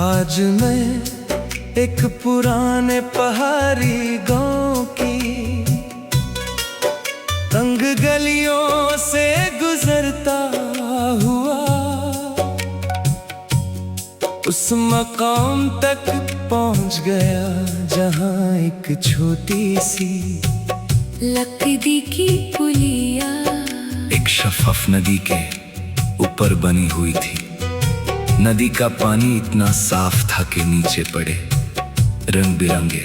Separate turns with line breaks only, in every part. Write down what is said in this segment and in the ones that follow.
आज मैं एक पुराने पहाड़ी गांव की तंग गलियों से गुजरता हुआ उस मकाम तक पहुंच गया जहां एक छोटी सी
लकड़ी की पुलिया
एक शफाफ नदी के ऊपर बनी हुई थी। नदी का पानी इतना साफ था कि नीचे पड़े रंग बिरंगे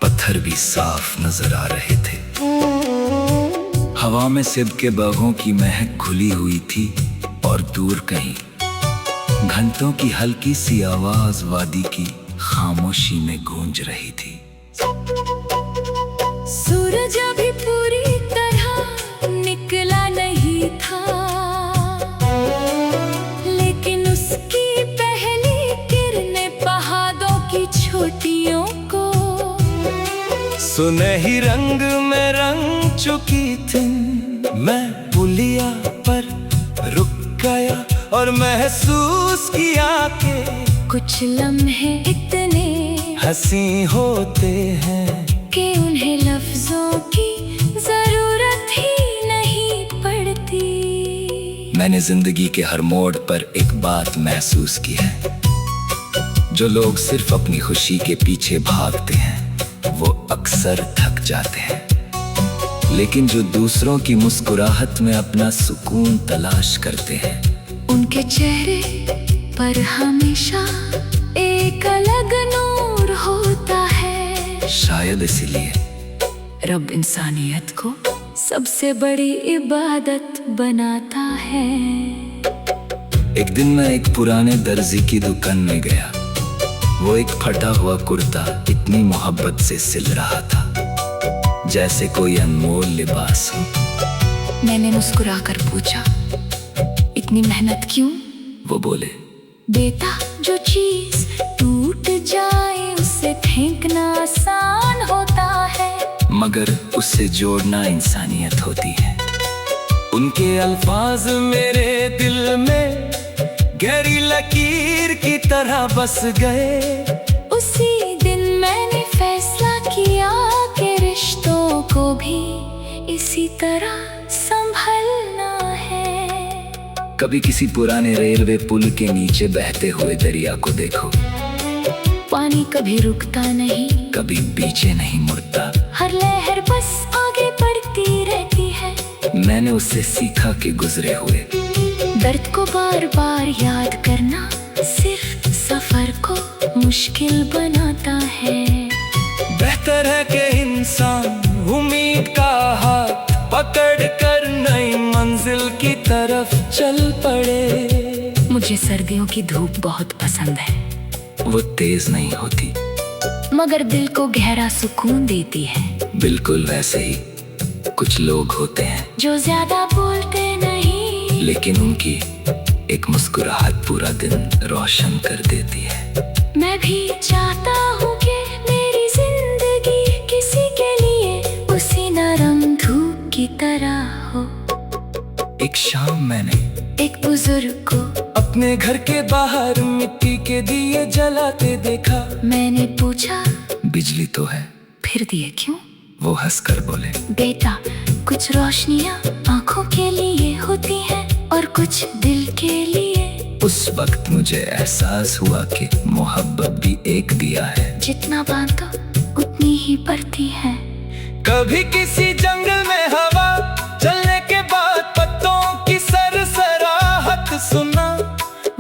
पत्थर भी साफ नजर आ रहे थे। हवा में सेब के बागों की महक घुली हुई थी और दूर कहीं घंटों की हल्की सी आवाज वादी की खामोशी में गूंज रही थी।
सूरज अभी पूरी तरह निकला नहीं था, लेकिन उसकी पहली किरणें पहाड़ों की चोटियों को
सुनहरी रंग में रंग चुकी थी। मैं पुलिया पर रुक गया और महसूस किया कि
कुछ लम्हे इतने
हंसी होते हैं
कि उन्हें लफ्जों की जरूरत ही नहीं पड़ती।
मैंने जिंदगी के हर मोड़ पर एक बात महसूस की है, जो लोग सिर्फ अपनी खुशी के पीछे भागते हैं वो अक्सर थक जाते हैं, लेकिन जो दूसरों की मुस्कुराहट में अपना सुकून तलाश करते हैं
उनके चेहरे पर हमेशा एक अलग नूर होता है।
शायद इसीलिए
रब इंसानियत को सबसे बड़ी इबादत बनाता है।
एक दिन मैं एक पुराने दर्जी की दुकान में गया। वो एक फटा हुआ कुर्ता इतनी मोहब्बत से सिल रहा था जैसे कोई अनमोल लिबास हो।
मैंने मुस्कुराकर पूछा, इतनी मेहनत क्यों?
वो बोले,
बेटा, जो चीज टूट जाए उसे फेंकना आसान होता है,
मगर उससे जोड़ना इंसानियत होती है।
उनके अल्फाज मेरे दिल में गहरी लकीर की तरह बस गए।
उसी दिन मैंने फैसला किया कि रिश्तों को भी इसी तरह संभलना है।
कभी किसी पुराने रेलवे पुल के नीचे बहते हुए दरिया को देखो।
पानी कभी रुकता नहीं,
कभी पीछे नहीं मुड़ता,
हर लहर बस आगे बढ़ती रहती है।
मैंने उससे सीखा कि गुजरे हुए
दर्द को बार बार याद करना सिर्फ सफर को मुश्किल बनाता है।
बेहतर है कि इंसान उम्मीद का हाथ पकड़ कर नई मंजिल की तरफ चल पड़े।
मुझे सर्दियों की धूप बहुत पसंद है।
वो तेज नहीं होती
मगर दिल को गहरा सुकून देती है।
बिल्कुल वैसे ही कुछ लोग होते हैं
जो ज्यादा बोलते नहीं,
लेकिन उनकी एक मुस्कुराहट पूरा दिन रोशन कर देती है।
मैं भी चाहता हूँ कि मेरी जिंदगी किसी के लिए उसी नरम धूप की तरह हो।
एक शाम मैंने
एक बुजुर्ग को
अपने घर के बाहर मिट्टी के दिए जलाते देखा।
मैंने पूछा,
बिजली तो है,
फिर दिए क्यों?
वो हंसकर बोले,
बेटा, कुछ रोशनियाँ आँखों के लिए होती हैं और कुछ दिल के लिए।
उस वक्त मुझे एहसास हुआ कि मोहब्बत भी एक दिया है,
जितना बांधो उतनी ही बढ़ती है।
कभी किसी जंगल में हवा चलने के बाद पत्तों की सरसराहट सुना।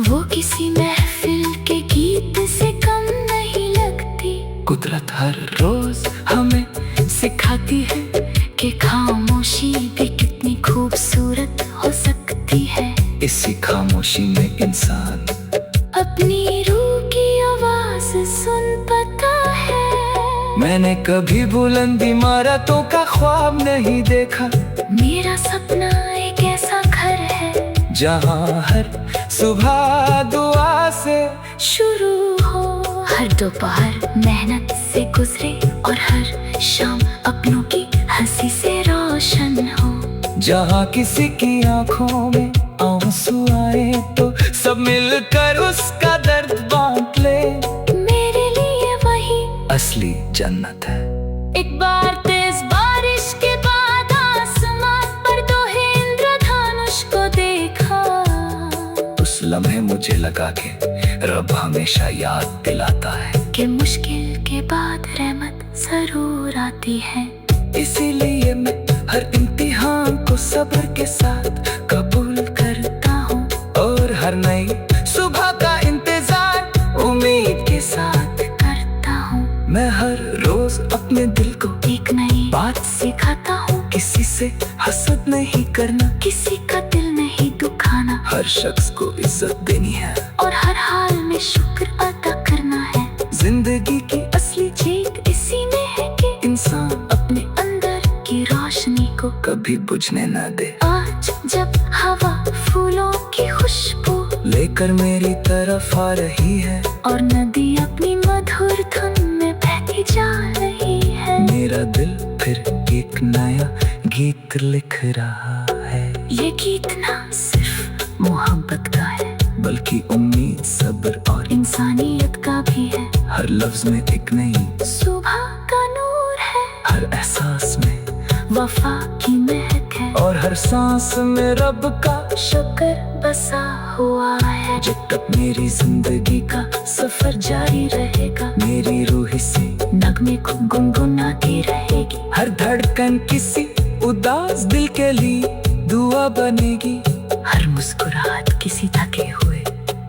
वो किसी महफिल के गीत से कम नहीं लगती।
कुदरत हर रोज हमें
सिखाती है कि खामोशी भी कितनी खूबसूरत हो सकती है।
इसी खामोशी में इंसान
अपनी रूह की आवाज सुन पाता है।
मैंने कभी बुलंद इमारतों का ख्वाब नहीं देखा।
मेरा सपना एक ऐसा घर है
जहाँ हर सुबह दुआ से
शुरू हो, हर दोपहर मेहनत से गुजरे और हर शाम अपनों की हंसी से रोशन हो।
जहाँ किसी की आंखों में आंसू आए तो सब मिलकर उसका दर्द बांट ले।
मेरे लिए वही
असली जन्नत है।
एक बार तेज बारिश के बाद आसमान पर दो इंद्रधनुष को देखा।
उस लम्हे मुझे लगा कि रब हमेशा याद दिलाता है
कि मुश्किल के बाद रहमत जरूर आती है।
इसीलिए मैं हर इम्तिहान को सब्र के साथ कबूल
करता हूँ
और हर नई सुबह का इंतजार उम्मीद के साथ
करता हूँ।
मैं हर रोज अपने दिल को
एक नई
बात
सिखाता हूँ,
किसी से हसद नहीं करना,
किसी का दिल नहीं दुखाना,
हर शख्स को इज्जत देनी है
और हर हाल में शुक्र अदा करना है।
जिंदगी की असली
जीत इसी में है कि
इंसान
अपने अंदर की रोशनी को
कभी बुझने न दे।
आज जब हवा फूलों की खुशबू
लेकर मेरी तरफ आ रही है
और नदी अपनी मधुर धुन में बहती जा रही है,
मेरा दिल फिर एक नया गीत लिख रहा है।
ये गीत ना सिर्फ मोहब्बत का है
बल्कि उम्मीद, सब्र और
इंसानियत का भी है।
हर लफ्ज में एक नई
सुबह का नूर है,
हर एहसास में
वफा की महक है
और हर सांस में रब का
शुक्र बसा हुआ है।
जब तक मेरी जिंदगी का
सफर जारी रहेगा,
मेरी रूह से
नगमे को गुनगुनाती रहेगी।
हर धड़कन किसी उदास दिल के लिए दुआ बनेगी,
हर मुस्कुराहट किसी थके हुए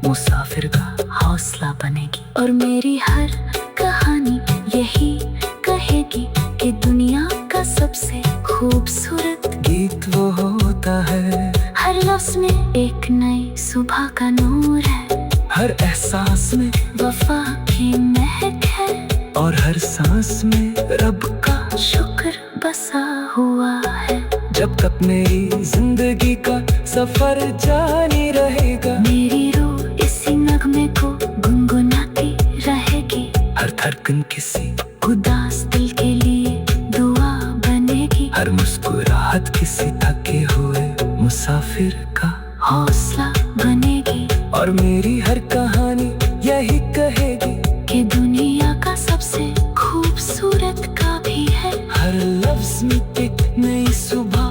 मुसाफिर का हौसला बनेगी। और मेरी हर कहानी यही कहेगी कि दुनिया का सबसे खूबसूरत
गीत वो होता है।
हर लफ्ज में एक नई सुबह का नूर है,
हर एहसास में
वफा की महक है
और हर सांस में रब का
शुक्र बसा हुआ है।
जब तक मेरी जिंदगी का सफर जारी रहेगा,
मेरी रूह इसी नगमे को गुनगुनाती रहेगी।
हर धड़कन किसी
उदास दिल के लिए दुआ बनेगी,
हर मुस्कुराहट किसी थके हुए मुसाफिर का
हौसला बनेगी।
और मेरी हर कहानी यही कहेगी
कि दुनिया का सबसे खूबसूरत का भी है
हर लफ्ज में एक नई सुबह।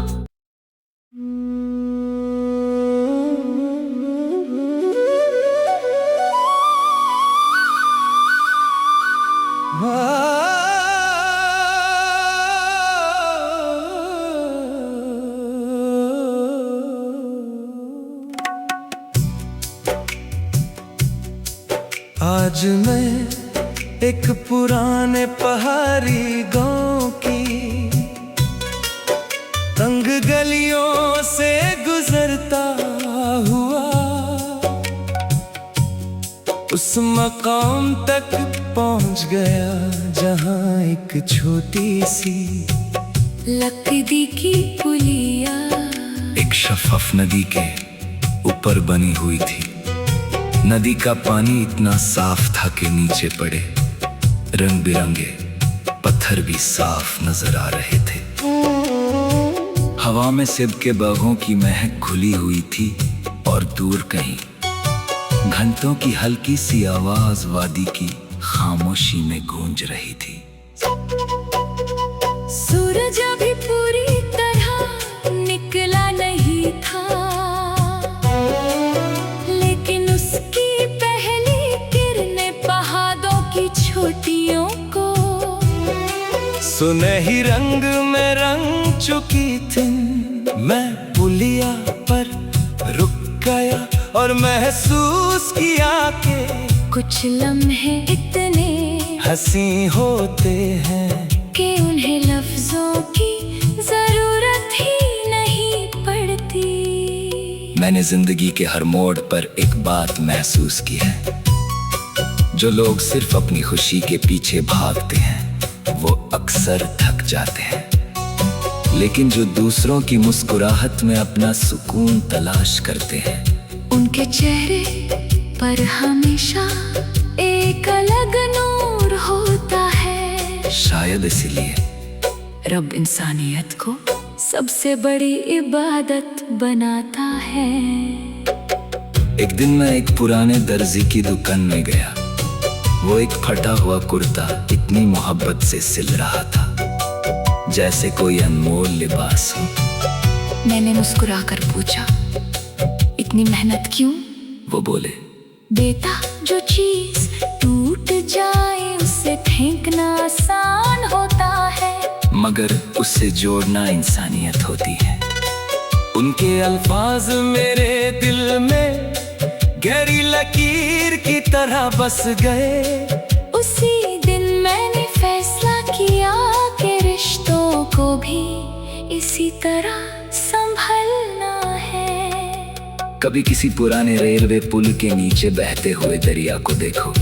आज मैं एक पुराने पहाड़ी गांव की तंग गलियों से गुजरता हुआ उस मकाम तक पहुंच गया जहां एक छोटी सी
लकड़ी की पुलिया
एक शफाफ नदी के ऊपर बनी हुई थी। नदी का पानी इतना साफ था कि नीचे पड़े रंग बिरंगे पत्थर भी साफ नजर आ रहे थे। हवा में सेब के बागों की महक घुली हुई थी और दूर कहीं घंटों की हल्की सी आवाज वादी की खामोशी में गूंज रही थी।
सूरज अभी पूरी तरह निकला नहीं था, लेकिन उसकी पहली किरणें पहाड़ों की चोटियों को
सुनहरी रंग में रंग चुकी थी। मैं पुलिया पर रुक गया और महसूस किया कि
कुछ लम्हे इतने
हंसी होते हैं
कि उन्हें लफ्जों की जरूरत ही नहीं पड़ती।
मैंने जिंदगी के हर मोड़ पर एक बात महसूस की है, जो लोग सिर्फ अपनी खुशी के पीछे भागते हैं वो अक्सर थक जाते हैं, लेकिन जो दूसरों की मुस्कुराहट में अपना सुकून तलाश करते हैं
उनके चेहरे पर हमेशा एक अलग नूर होता है।
शायद इसीलिए
रब इंसानियत को सबसे बड़ी इबादत बनाता है।
एक दिन मैं एक पुराने दर्जी की दुकान में गया। वो एक फटा हुआ कुर्ता इतनी मोहब्बत से सिल रहा था जैसे कोई अनमोल लिबास हो।
मैंने मुस्कुराकर पूछा, इतनी मेहनत क्यों?
वो बोले,
बेटा, जो चीज टूट जाए उसे फेंकना आसान होता है,
मगर उससे जोड़ना इंसानियत होती है।
उनके अल्फाज मेरे दिल में गहरी लकीर की तरह बस गए।
उसी दिन मैंने फैसला किया कि रिश्तों को भी इसी तरह संभलना है।
कभी किसी पुराने रेलवे पुल के नीचे बहते हुए दरिया को देखो।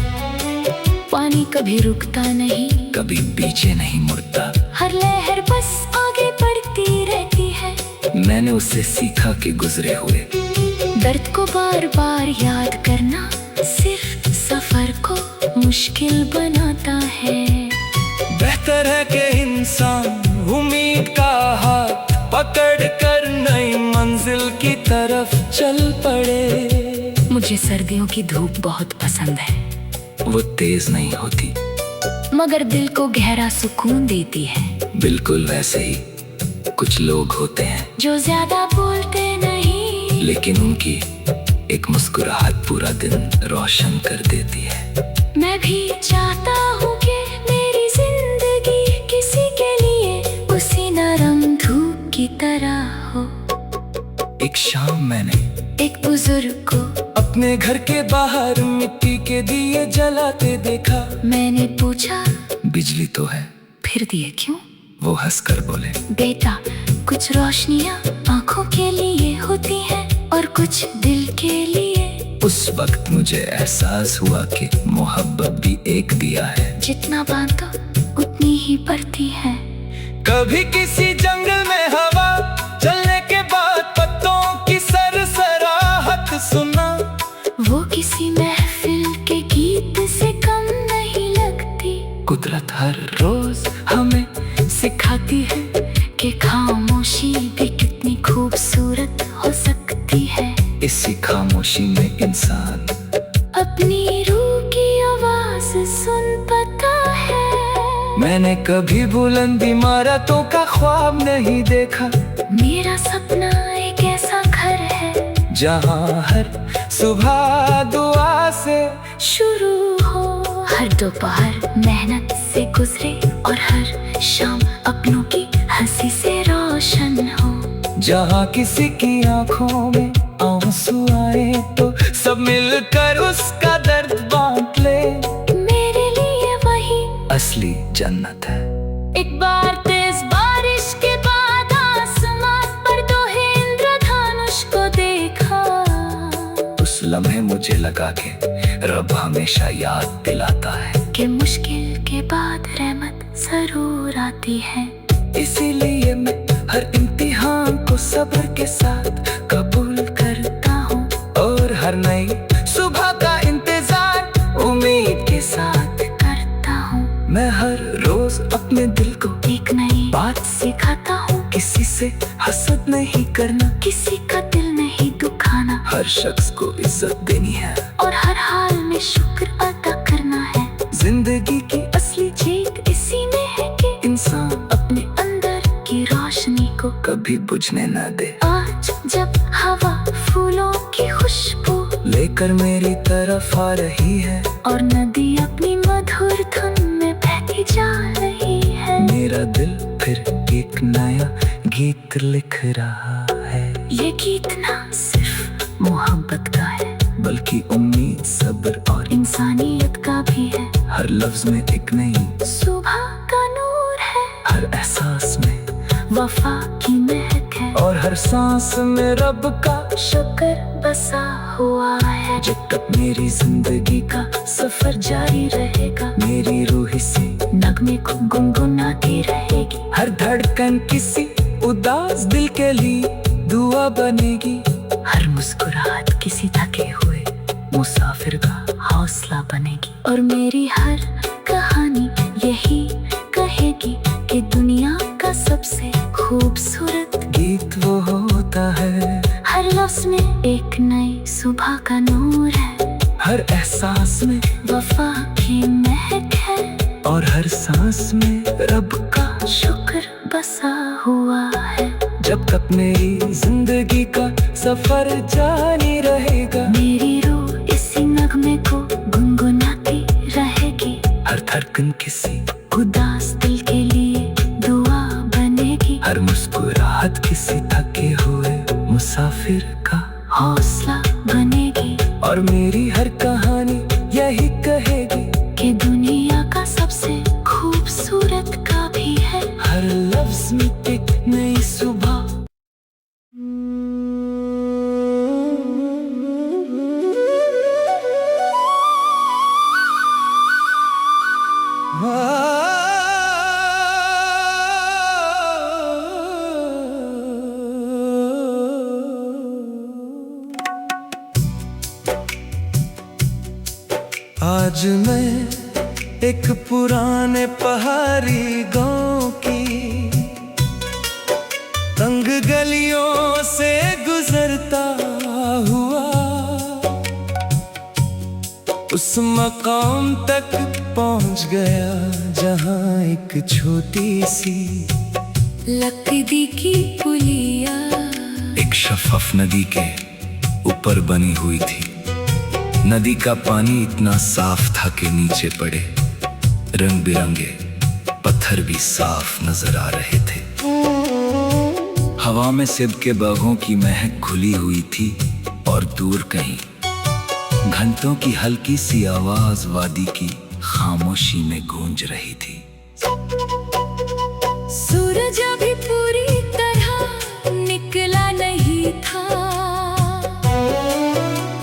पानी कभी रुकता नहीं,
कभी पीछे नहीं मुड़ता,
हर लहर बस आगे बढ़ती रहती है।
मैंने उससे सीखा कि गुजरे हुए
दर्द को बार बार याद करना सिर्फ सफर को मुश्किल बनाता है।
बेहतर है कि इंसान उम्मीद का हाथ पकड़ कर नई मंजिल की तरफ चल पड़े।
मुझे सर्दियों की धूप बहुत पसंद है।
वो तेज नहीं होती,
मगर दिल को गहरा सुकून देती है।
बिल्कुल वैसे ही कुछ लोग होते हैं
जो ज्यादा बोलते नहीं,
लेकिन उनकी एक मुस्कुराहट पूरा दिन रोशन कर देती है।
मैं भी चाहता हूँ कि मेरी जिंदगी किसी के लिए उसी नरम धूप की तरह हो।
एक शाम मैंने
एक बुजुर्ग को
अपने घर के बाहर मिट्टी के दिए जलाते देखा।
मैंने पूछा,
बिजली तो है,
फिर दिए क्यों?
वो हंसकर बोले,
बेटा, कुछ रोशनियाँ आँखों के लिए होती हैं और कुछ दिल के लिए।
उस वक्त मुझे एहसास हुआ कि मोहब्बत भी एक दिया है।
जितना बांधो उतनी ही बढ़ती है।
कभी किसी जंगल में हवा चलने के बाद पत्तों की सरसराहट सुना।
वो किसी महफिल के गीत से कम नहीं लगती।
कुदरत हर
रोज हमें
सिखाती है कि खामोशी भी कितनी खूबसूरत हो सकती है।
इसी खामोशी में इंसान
अपनी रूह की आवाज सुन पाता है।
मैंने कभी बुलंद इमारतों का ख्वाब नहीं देखा।
मेरा सपना एक ऐसा घर है
जहाँ हर सुबह दुआ से
शुरू हो, हर दोपहर मेहनत से गुजरे और हर शाम अपनों की हंसी से रोशन हो।
जहाँ किसी की आंखों में आंसू आए तो सब मिलकर उसका दर्द बांट ले।
मेरे लिए वही
असली जन्नत है।
एक बार तेज बारिश के बाद आसमान पर दो इंद्रधनुष को देखा।
उस लम्हे मुझे लगा कि रब हमेशा याद दिलाता है
कि मुश्किल के बाद रहमत जरूर आती है।
इसीलिए मैं हर इम्तिहान को सब्र के साथ कबूल करता हूँ और हर नई सुबह का इंतजार उम्मीद के साथ
करता हूँ।
मैं हर रोज अपने दिल को
एक नई
बात
सिखाता हूँ,
किसी से हसद नहीं करना,
किसी का दिल नहीं दुखाना,
हर शख्स को इज्जत देनी है
और हर हाल में शुक्र अदा करना है।
जिंदगी की असली
जीत इसी में है कि
इंसान
अपने अंदर की रोशनी को
कभी बुझने न दे।
आज जब हवा फूलों की खुशबू
लेकर मेरी तरफ आ रही है
और नदी अपनी मधुर धुन में बहती जा रही है,
मेरा दिल फिर एक नया गीत लिख रहा है।
ये गीत ना सिर्फ मोहब्बत का है
बल्कि उम्मीद, सब्र और
इंसानियत का भी है।
हर लफ्ज में एक नई
सुबह का नूर है,
हर एहसास में
वफा की महक है
और हर सांस में रब का
शुक्र बसा हुआ है।
जब तक मेरी जिंदगी का
सफर जारी रहेगा,
मेरी रूह से
नगमे को गुनगुनाती रहेगी।
हर धड़कन किसी उदास दिल के लिए दुआ बनेगी।
हर मुस्कुराहट किसी थके हुए मुसाफिर का हौसला बनेगी। और मेरी हर कहानी यही कहेगी कि दुनिया का सबसे खूबसूरत
वो होता है।
हर लफ्ज में एक नई सुबह का नूर है,
हर एहसास में
वफा की महक है,
और हर सांस में रब का
शुक्र बसा हुआ है।
जब तक मेरी जिंदगी का सफर जारी रहेगा,
मेरी रूह इसी नगमे को गुनगुनाती रहेगी।
हर धड़कन किसी
उदास दिल के लिए दुआ बनेगी,
हर मुस्कुराहट किसी थके हुए मुसाफिर का
हौसला बनेगी।
और मेरी हर कहानी यही कहेगी
कि दुनिया का सबसे खूबसूरत का भी है
हर लफ्ज में एक नई सुबह। आज मैं एक पुराने पहाड़ी गांव की तंग गलियों से गुजरता हुआ उस मकाम तक पहुंच गया जहां एक छोटी सी
लकड़ी की पुलिया
एक शफाफ नदी के ऊपर बनी हुई थी। नदी का पानी इतना साफ था कि नीचे पड़े रंग बिरंगे पत्थर भी साफ नजर आ रहे थे। हवा में सेब के बागों की महक घुली हुई थी और दूर कहीं घंटों की हल्की सी आवाज वादी की खामोशी में गूंज रही थी।
सूरज अभी पूरी तरह निकला नहीं था,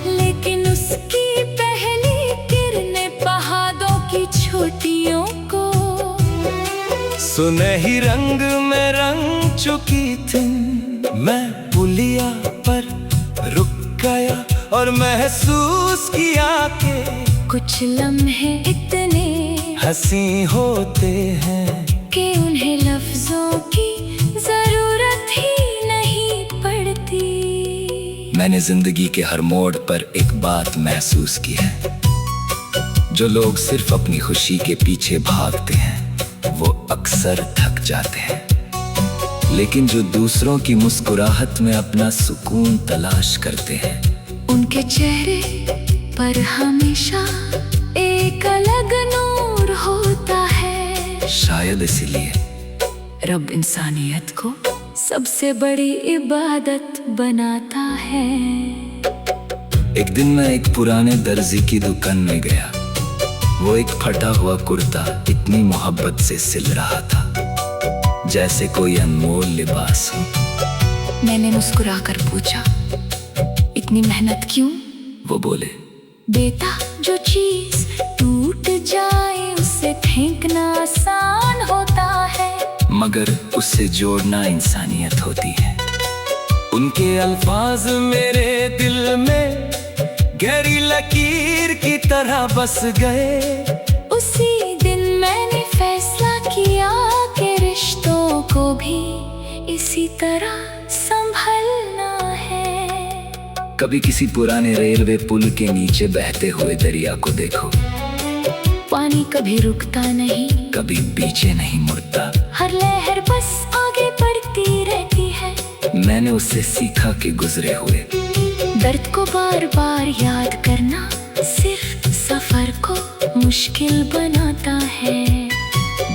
लेकिन उसकी पहली किरणें पहाड़ों की चोटियों को
सुनहरी रंग में रंग चुकी थी। मैं पुलिया पर रुक गया और महसूस किया कि
कुछ लम्हे इतने
हंसी होते हैं
कि उन्हें लफ्जों की जरूरत ही नहीं पड़ती।
मैंने जिंदगी के हर मोड़ पर एक बात महसूस की है, जो लोग सिर्फ अपनी खुशी के पीछे भागते हैं वो अक्सर थक जाते हैं, लेकिन जो दूसरों की मुस्कुराहट में अपना सुकून तलाश करते हैं
उनके चेहरे पर हमेशा एक अलग नूर होता है।
शायद इसीलिए
रब इंसानियत को सबसे बड़ी इबादत बनाता है।
एक दिन मैं एक पुराने दर्जी की दुकान में गया। वो एक फटा हुआ कुर्ता इतनी मोहब्बत से सिल रहा था जैसे कोई अनमोल लिबास हो।
मैंने मुस्कुराकर पूछा, इतनी मेहनत क्यों?
वो बोले,
बेटा, जो चीज टूट जाए उसे फेंकना आसान होता है,
मगर उससे जोड़ना इंसानियत होती है।
उनके अल्फाज मेरे दिल में गहरी लकीर की तरह बस गए।
उसी दिन मैंने फैसला किया कि रिश्तों को भी इसी तरह संभलना है।
कभी किसी पुराने रेलवे पुल के नीचे बहते हुए दरिया को देखो।
पानी कभी रुकता नहीं,
कभी पीछे नहीं मुड़ता,
हर लहर बस आगे बढ़ती रहती है।
मैंने उससे सीखा कि गुजरे हुए
दर्द को बार बार याद करना सिर्फ सफर को मुश्किल बनाता है।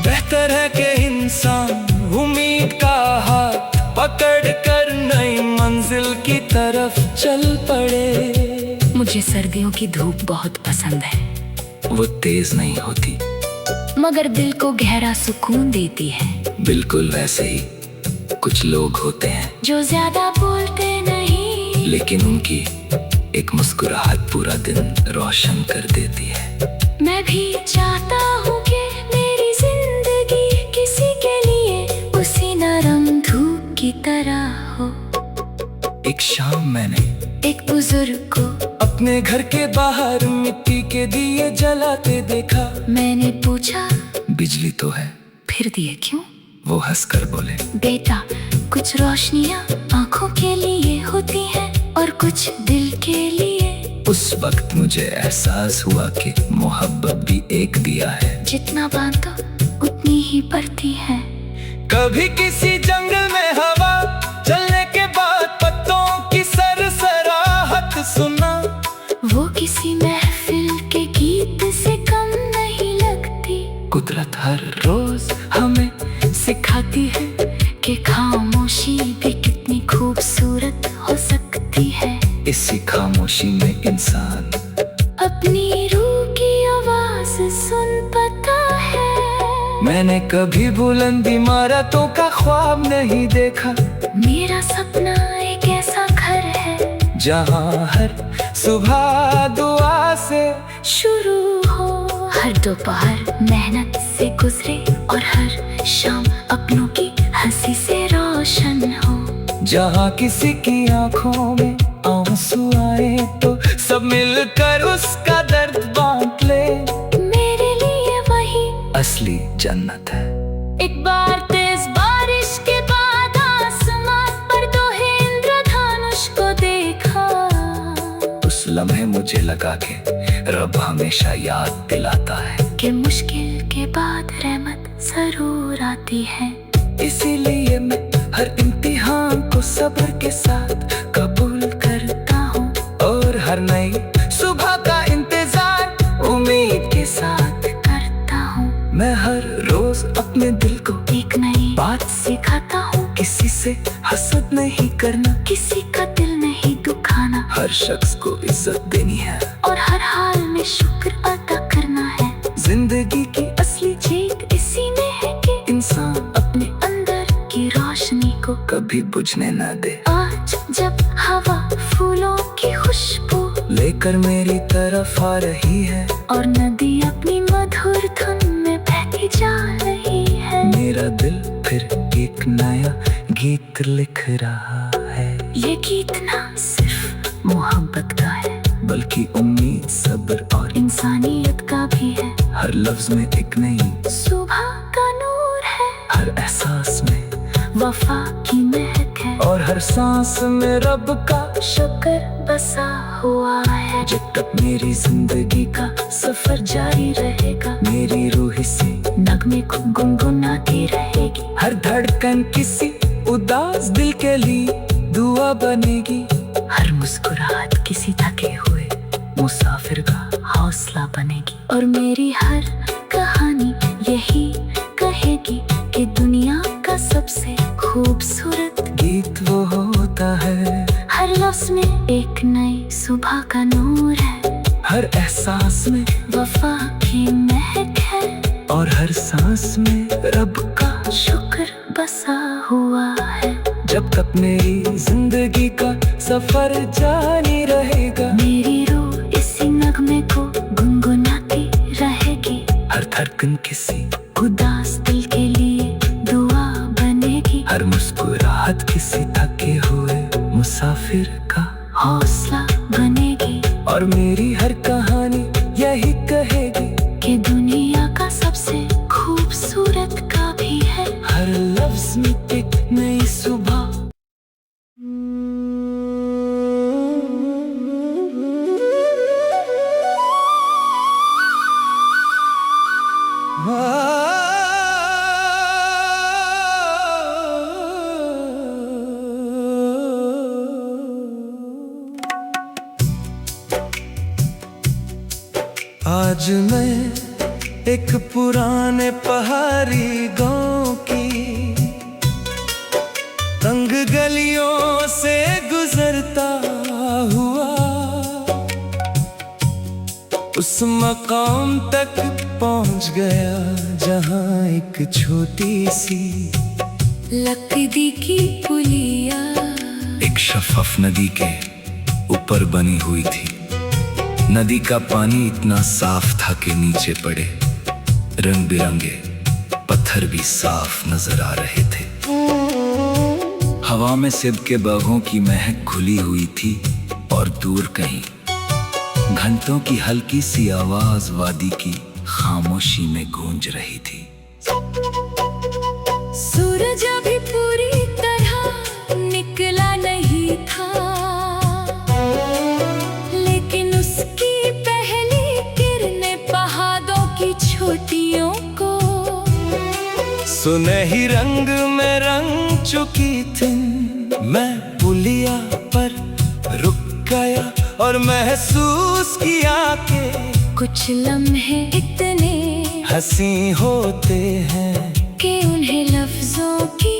बेहतर है कि इंसान उम्मीद का हाथ पकड़ कर नई मंजिल की तरफ चल पड़े।
मुझे सर्दियों की धूप बहुत पसंद है।
वो तेज नहीं होती
मगर दिल को गहरा सुकून देती है।
बिल्कुल वैसे ही कुछ लोग होते हैं
जो ज्यादा बोलते नहीं,
लेकिन उनकी एक मुस्कुराहट पूरा दिन रोशन कर देती है।
मैं भी चाहता हूँ कि मेरी जिंदगी किसी के लिए उसी नरम धूप की तरह हो।
एक शाम मैंने
एक बुजुर्ग को
अपने घर के बाहर मिट्टी के दिए जलाते देखा।
मैंने पूछा,
बिजली तो है,
फिर दिए क्यों?
वो हंसकर बोले,
बेटा, कुछ रोशनियाँ आंखों के लिए होती हैं और कुछ दिल के लिए।
उस वक्त मुझे एहसास हुआ कि मोहब्बत भी एक दिया है,
जितना बांधो उतनी ही बढ़ती है।
कभी किसी जंगल में हवा चलने के बाद पत्तों की सरसराहट सुना,
वो किसी महफिल के गीत से कम नहीं लगती।
कुदरत हर रोज हमें सिखाती है
कि खामोशी भी कितनी खूबसूरत हो सकती है।
इसी खामोशी में इंसान
अपनी रूह की आवाज सुन पाता है।
मैंने कभी बुलंद इमारतों का ख्वाब नहीं देखा,
मेरा सपना एक ऐसा घर है
जहाँ हर सुबह दुआ से
शुरू हो, हर दोपहर मेहनत से गुजरे और हर शाम अपनों की हंसी से रोशन हो।
जहाँ किसी की आंखों में आंसू आए तो सब मिलकर उसका दर्द बांट ले।
मेरे लिए वही
असली जन्नत है।
एक बार तेज बारिश के बाद आसमान पर दो इंद्रधनुष को देखा।
उस लम्हे मुझे लगा कि रब हमेशा याद दिलाता है
कि मुश्किल के बाद रहमत जरूर आती है।
इसीलिए मैं हर इम्तिहान को सब्र के साथ कबूल करता हूँ और हर नई सुबह का इंतजार उम्मीद के साथ
करता हूँ।
मैं हर रोज अपने दिल को
एक नई
बात
सिखाता हूँ,
किसी से हसद नहीं करना,
किसी का दिल नहीं दुखाना,
हर शख्स को इज्जत देनी है
और हर हाल में शुक्र अदा करना है।
जिंदगी की असली
जीत इसी में है कि
इंसान
अपने अंदर की रोशनी को
कभी बुझने न दे।
आज जब हवा फूलों की खुशबू
लेकर मेरी तरफ आ रही है
और नदी अपनी मधुर धुन में बहती जा रही है,
मेरा दिल फिर एक नया गीत लिख रहा है।
ये गीत ना सिर्फ मोहब्बत का है
बल्कि उम्मीद, सब्र और
इंसानियत का भी है।
हर लफ्ज में एक नई
सुबह का नूर है,
हर एहसास में
वफा की महक है
और हर सांस में रब का
शुक्र बसा हुआ है।
जब तक
मेरी जिंदगी का
सफर जारी रहेगा,
मेरी रूह से
नगमे को गुनगुनाती रहेगी।
हर धड़कन किसी उदास दिल के लिए दुआ बनेगी,
हर मुस्कुराहट किसी थके हुए मुसाफिर का हौसला बनेगी। और मेरी हर कहानी यही कहेगी कि दुनिया का सबसे खूबसूरत
गीत वो होता है।
हर लफ्ज में एक नई सुबह का नूर है,
हर एहसास में
वफा की महक है
और हर सांस में रब का
शुक्र बसा हुआ है।
जब तक मेरी जिंदगी का सफर जारी रहेगा,
मेरी रूह इसी नगमे को गुनगुनाती रहेगी।
हर धड़कन किसी
उदास दिल के लिए दुआ बनेगी,
हर मुस्कुराहट किसी थके हुए मुसाफिर का
हौसला बनेगी।
और मेरी हर कहानी यही कहेगी
कि दुनिया का सबसे खूबसूरत का भी है
हर लफ्ज में एक नई सुबह। आज मैं एक पुराने पहाड़ी गांव की तंग गलियों से गुजरता हुआ उस मकाम तक पहुंच गया जहां एक छोटी सी
लकड़ी की पुलिया
एक शफाफ नदी के ऊपर बनी हुई थी। नदी का पानी इतना साफ था कि नीचे पड़े रंग बिरंगे पत्थर भी साफ नजर आ रहे थे। हवा में सेब के बागों की महक घुली हुई थी और दूर कहीं घंटों की हल्की सी आवाज वादी की खामोशी में गूंज रही थी।
सूरज अभी पूरी तरह
सुनहरी रंग में रंग चुकी थी। मैं पुलिया पर रुक गया और महसूस किया कि
कुछ लम्हे इतने
हंसी होते हैं
कि उन्हें लफ्जों की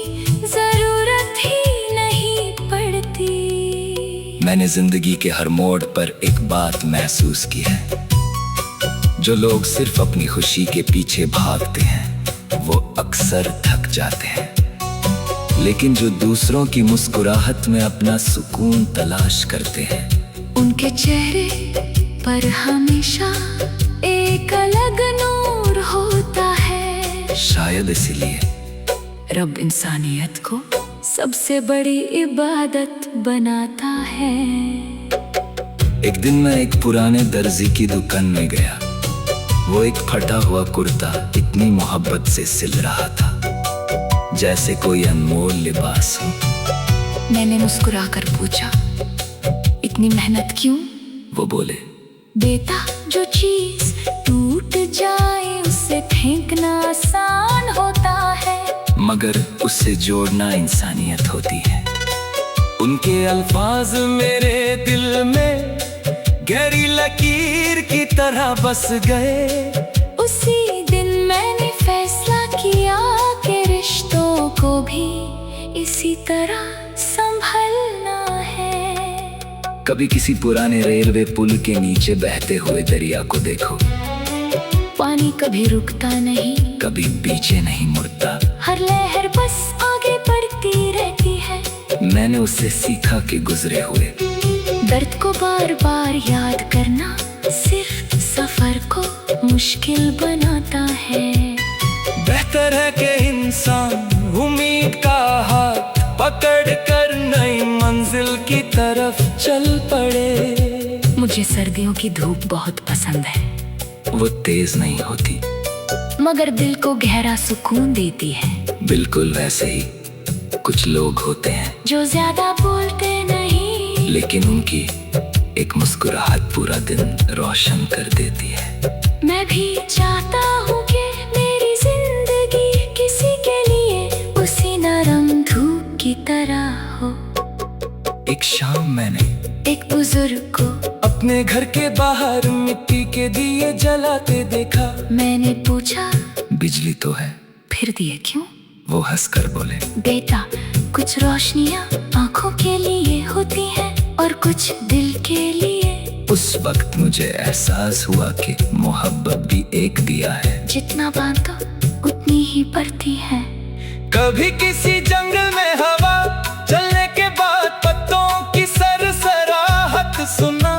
जरूरत ही नहीं पड़ती।
मैंने जिंदगी के हर मोड़ पर एक बात महसूस की है, जो लोग सिर्फ अपनी खुशी के पीछे भागते हैं वो अक्सर थक जाते हैं, लेकिन जो दूसरों की मुस्कुराहट में अपना सुकून तलाश करते हैं
उनके चेहरे पर हमेशा एक अलग नूर होता है।
शायद इसीलिए
रब इंसानियत को सबसे बड़ी इबादत बनाता है।
एक दिन मैं एक पुराने दर्जी की दुकान में गया। वो एक फटा हुआ कुर्ता इतनी मोहब्बत से सिल रहा था जैसे कोई अनमोल लिबास हो।
मैंने मुस्कुराकर पूछा, इतनी मेहनत क्यों?
वो बोले,
बेटा, जो चीज टूट जाए उसे फेंकना आसान होता है,
मगर उसे जोड़ना इंसानियत होती है। उनके अल्फाज मेरे दिल में गहरी लकीर की तरह बस गए।
उसी दिन मैंने फैसला किया कि रिश्तों को भी इसी तरह संभलना है।
कभी किसी पुराने रेलवे पुल के नीचे बहते हुए दरिया को देखो।
पानी कभी रुकता नहीं,
कभी पीछे नहीं मुड़ता,
हर लहर बस आगे बढ़ती रहती है।
मैंने उससे सीखा कि गुजरे हुए
दर्द को बार बार याद करना सिर्फ सफर को मुश्किल बनाता है।
बेहतर है कि इंसान उम्मीद का हाथ पकड़ कर नई मंजिल की तरफ चल पड़े।
मुझे सर्दियों की धूप बहुत पसंद है।
वो तेज नहीं होती
मगर दिल को गहरा सुकून देती है।
बिल्कुल वैसे ही कुछ लोग होते हैं
जो ज्यादा बोलते नहीं,
लेकिन उनकी एक मुस्कुराहट पूरा दिन रोशन कर देती है।
मैं भी चाहता हूँ कि मेरी जिंदगी किसी के लिए उसी नरम धूप की तरह हो।
एक शाम मैंने
एक बुजुर्ग को
अपने घर के बाहर मिट्टी के दिए जलाते देखा।
मैंने पूछा,
बिजली तो है,
फिर दिए क्यों?
वो हंसकर बोले,
बेटा, कुछ रोशनियाँ आँखों के लिए होती हैं और कुछ दिल के लिए।
उस वक्त मुझे एहसास हुआ कि मोहब्बत भी एक दिया है,
जितना बांधो उतनी ही बढ़ती है।
कभी किसी जंगल में हवा चलने के बाद पत्तों की सरसराहट सुना।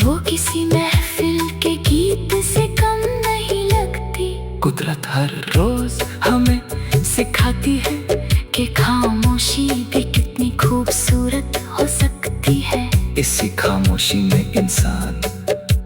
वो किसी महफिल के गीत से कम नहीं लगती।
कुदरत हर रोज हमें
सिखाती है कि खामोशी भी कितनी खूबसूरत हो सकती है।
इसी खामोशी में इंसान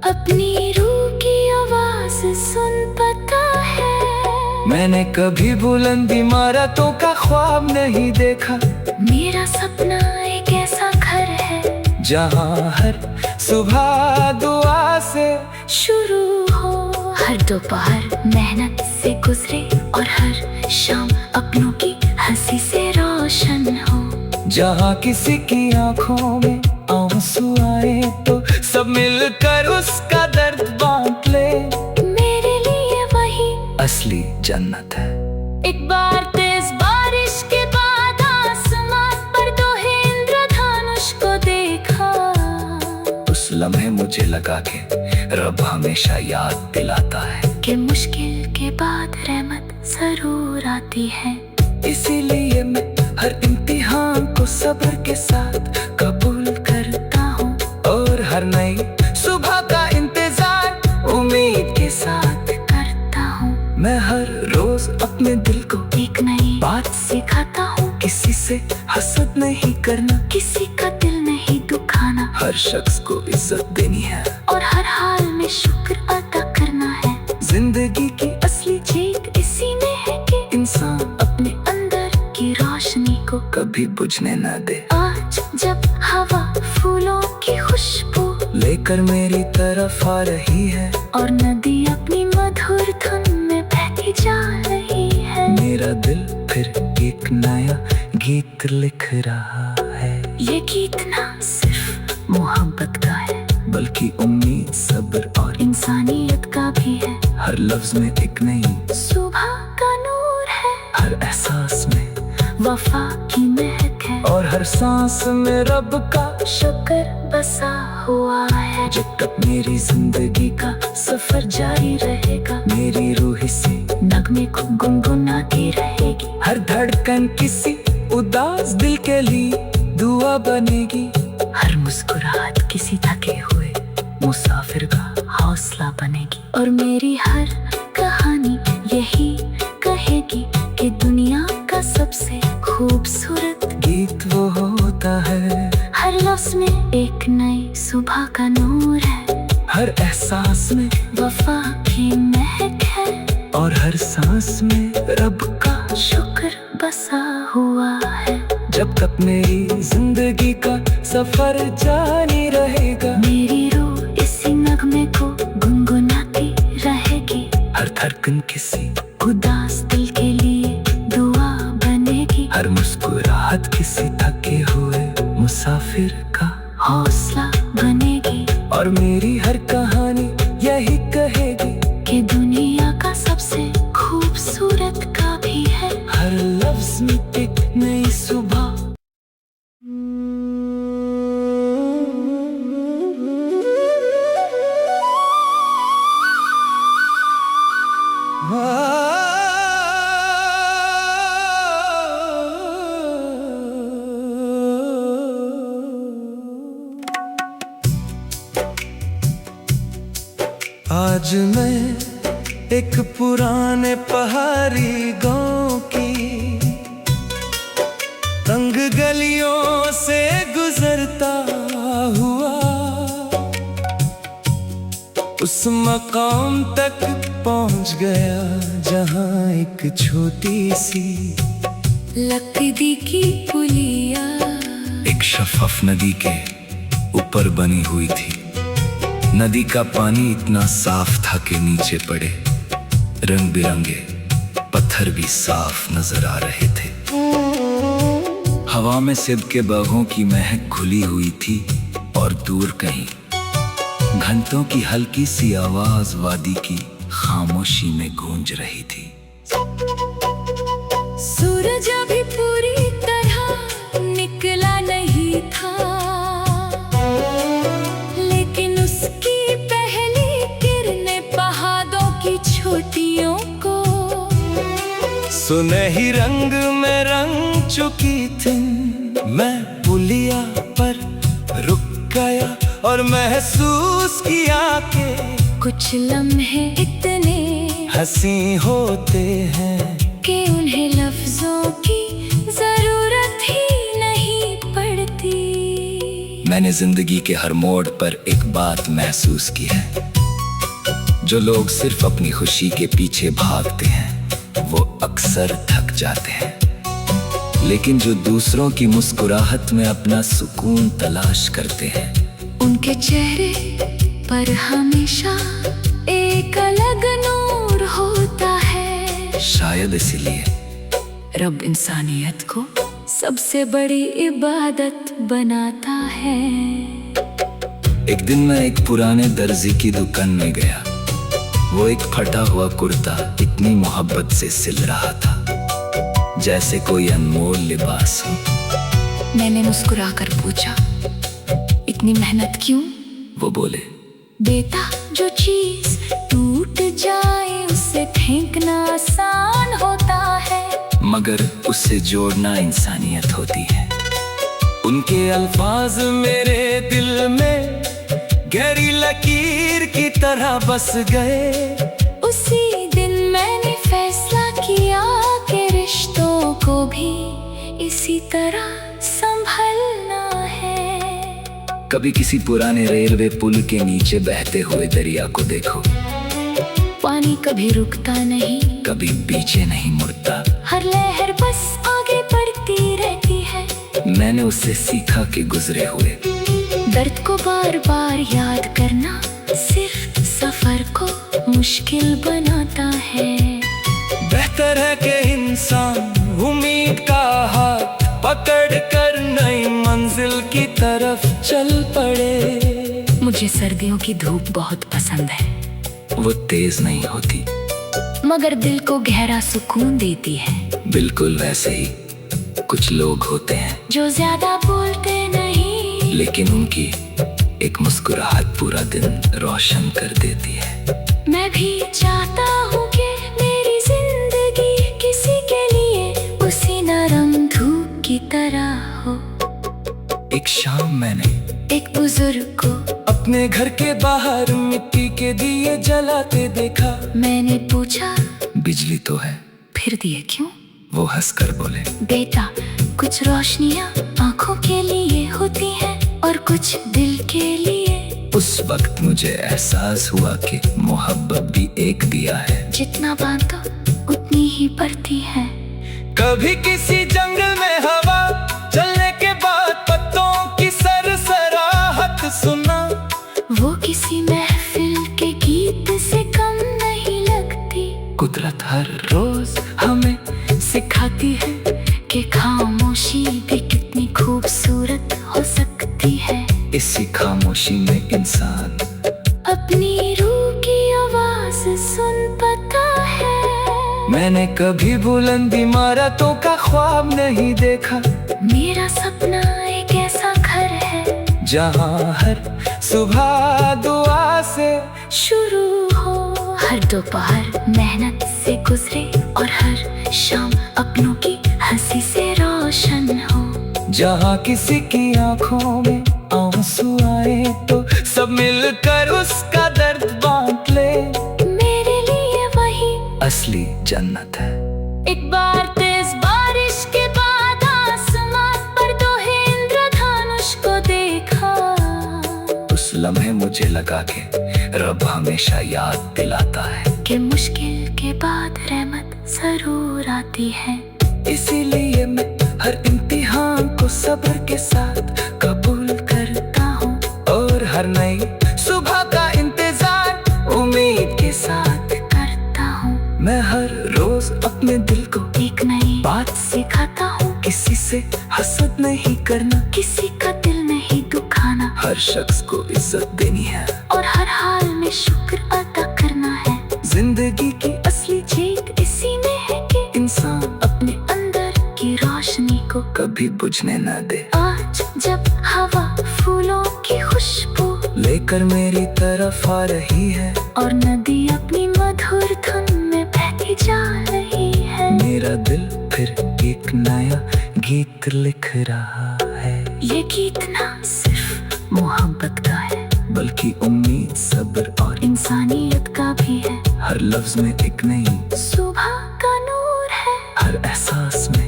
अपनी रूह की आवाज सुन पाता है।
मैंने कभी बुलंद इमारतों का ख्वाब नहीं देखा।
मेरा सपना एक ऐसा घर है
जहाँ हर सुबह दुआ से
शुरू हो, हर दोपहर मेहनत से गुजरे और हर शाम अपनों की हंसी से रोशन हो।
जहाँ किसी की आंखों में आंसू आए तो सब मिलकर उसका दर्द बांट ले।
मेरे लिए वही
असली जन्नत है।
एक बार तेज बारिश के बाद आसमान पर दो इंद्रधनुष को देखा।
उस लम्हे मुझे लगा कि रब हमेशा याद दिलाता है
कि मुश्किल के बाद रहमत जरूर आती है।
इसीलिए मैं हर इम्तिहान को सब्र के साथ कबूल करता हूँ और हर नई सुबह का इंतजार उम्मीद के साथ
करता हूँ।
मैं हर रोज अपने दिल को
एक नई
बात
सिखाता हूँ,
किसी से हसद नहीं करना,
किसी का दिल नहीं दुखाना,
हर शख्स को इज्जत देनी है
और हर हाल में शुक्र अदा करना है।
जिंदगी की असली
जीत इसी में है कि
इंसान
अपने अंदर की रोशनी को
कभी बुझने न दे।
आज जब हवा फूलों की खुशबू
लेकर मेरी तरफ आ रही है,
और नदी अपनी मधुर धुन में बहती जा रही है।
मेरा दिल फिर एक नया गीत लिख रहा है।
ये गीत ना सिर्फ मोहब्बत का है,
बल्कि उम्मीद, सब्र और
इंसानियत का भी है।
हर लफ्ज में एक नई
सुबह का नूर है,
हर एहसास में
वफा की महक है,
और हर सांस में रब का
शुक्र बसा हुआ है।
जब तक मेरी जिंदगी का
सफर जारी रहेगा,
मेरी रूह से
नगमे को गुनगुनाती रहेगी।
हर धड़कन किसी उदास दिल के लिए दुआ बनेगी।
हर मुस्कुराहट किसी थके हुए मुसाफिर का हौसला बनेगी। और मेरी हर कहानी यही कहेगी कि दुनिया का सबसे खूबसूरत
गीत वो होता है,
हर लफ्ज में एक नई सुबह का नूर है,
हर एहसास में
वफा की महक है,
और हर सांस में रब का
शुक्र बसा हुआ है।
जब तक मेरी जिंदगी का सफर जारी रहेगा,
मेरी रूह इसी नगमे को गुनगुनाती रहेगी।
हर धड़कन किसी
उदास दिल के लिए दुआ बनेगी,
हर मुस्कुराहट किसी थके हुए मुसाफिर का,
हौसला बनेगी।
और मेरी हर कहानी यही कहेगी
कि दुनिया का सबसे खूबसूरत का भी है,
हर लफ्ज में एक नई सुबह। आज मैं एक पुराने पहाड़ी गांव की तंग गलियों से गुजरता हुआ उस मकाम तक पहुंच गया जहां एक छोटी सी
लकड़ी की पुलिया
एक शफाफ नदी के ऊपर बनी हुई थी। नदी का पानी इतना साफ था कि नीचे पड़े रंग बिरंगे पत्थर भी साफ नजर आ रहे थे। हवा में सेब के बागों की महक घुली हुई थी और दूर कहीं घंटों की हल्की सी आवाज वादी की खामोशी में गूंज रही थी।
सूरज अभी पूरी तरह निकला नहीं था, लेकिन उसकी पहली किरणें पहाड़ों की छोटियों को
सुनहरी रंग में रंग चुकी थी। मैं पुलिया पर रुक गया और महसूस किया कि
कुछ लम्हे इतने
हंसी होते हैं
कि उन्हें लफ्जों की जरूरत ही नहीं पड़ती।
मैंने जिंदगी के हर मोड़ पर एक बात महसूस की है, जो लोग सिर्फ अपनी खुशी के पीछे भागते हैं वो अक्सर थक जाते हैं, लेकिन जो दूसरों की मुस्कुराहट में अपना सुकून तलाश करते हैं
उनके चेहरे पर हमेशा एक अलग नूर होता है।
शायद इसीलिए
रब इंसानियत को सबसे बड़ी इबादत बनाता है।
एक दिन मैं एक पुराने दर्जी की दुकान में गया। वो एक फटा हुआ कुर्ता इतनी मोहब्बत से सिल रहा था जैसे कोई अनमोल लिबास हो।
मैंने मुस्कुराकर पूछा, इतनी मेहनत क्यों?
वो बोले,
बेटा, जो चीज टूट जाए उसे फेंकना आसान होता है,
मगर उससे जोड़ना इंसानियत होती है।
उनके अल्फाज मेरे दिल में गहरी लकीर की तरह बस गए।
उसी दिन मैंने फैसला किया कि रिश्तों को भी इसी तरह संभलना है।
कभी किसी पुराने रेलवे पुल के नीचे बहते हुए दरिया को देखो।
पानी कभी रुकता नहीं,
कभी पीछे नहीं मुड़ता,
हर लहर बस आगे बढ़ती रहती है।
मैंने उससे सीखा कि गुजरे हुए
दर्द को बार बार याद करना सिर्फ सफर को मुश्किल बनाता है।
बहते तरह के इंसान उम्मीद का हाथ पकड़ कर नई मंजिल की तरफ चल पड़े।
मुझे सर्दियों की धूप बहुत पसंद है,
वो तेज नहीं होती,
मगर दिल को गहरा सुकून देती है।
बिल्कुल वैसे ही कुछ लोग होते हैं
जो ज्यादा बोलते नहीं,
लेकिन उनकी एक मुस्कुराहट पूरा दिन रोशन कर देती है।
मैं भी चाहता हूँ कि मेरी जिंदगी किसी के लिए उसी नरम धूप की तरह हो।
एक शाम मैंने
एक बुजुर्ग को
अपने घर के बाहर मिट्टी के दिए जलाते देखा।
मैंने पूछा,
बिजली तो है,
फिर दिए क्यों?
वो हंसकर बोले,
बेटा, कुछ रोशनियाँ आँखों के लिए होती हैं और कुछ दिल के लिए।
उस वक्त मुझे एहसास हुआ कि मोहब्बत भी एक दिया है,
जितना बांधो उतनी ही बढ़ती है।
कभी किसी जंगल में हवा चलने के बाद पत्तों की सरसराहट सुना।
वो किसी महफिल के गीत से कम नहीं लगती।
कुदरत हर रोज हमें
सिखाती है कि खामोशी भी कितनी खूबसूरत हो सकती है।
इसी खामोशी में इंसान
अपनी रूह की आवाज सुन पाता है।
मैंने कभी बुलंद इमारतों का ख्वाब नहीं देखा।
मेरा सपना एक ऐसा घर है
जहाँ हर सुबह दुआ से
शुरू हो, हर दोपहर मेहनत से गुजरे और हर शाम अपनों की हंसी से रोशन हो।
जहाँ किसी की आंखों में आंसू आए तो सब मिलकर उसका दर्द बांट ले।
मेरे लिए वही
असली जन्नत है।
एक बार तेज बारिश के बाद आसमान पर दो इंद्रधनुष को देखा।
उस लम्हे मुझे लगा कि रब हमेशा याद दिलाता है
कि मुश्किल के बाद रहमत जरूर आती है।
इसीलिए मैं हर इम्तिहान को सब्र के साथ कबूल करता हूँ और हर नई सुबह का इंतजार उम्मीद के साथ
करता हूँ।
मैं हर रोज अपने दिल को
एक नई
बात
सिखाता हूँ,
किसी से हसद नहीं करना,
किसी का दिल नहीं दुखाना,
हर शख्स को इज्जत देनी है
और हर हाल में शुक्र अदा करना है।
जिंदगी की असली
जीत इसी में है कि
इंसान
अपने अंदर की रोशनी को
कभी बुझने न दे।
आज जब हवा फूलों की खुशबू
लेकर मेरी तरफ आ रही है
और नदी अपनी मधुर धुन में बहती जा रही है,
मेरा दिल फिर एक नया गीत लिख रहा है।
ये गीत ना सिर्फ मोहब्बत का है,
बल्कि उम्मीद, सब्र और
इंसानियत का भी है।
हर लफ्ज में एक नई
सुबह का नूर है,
हर एहसास में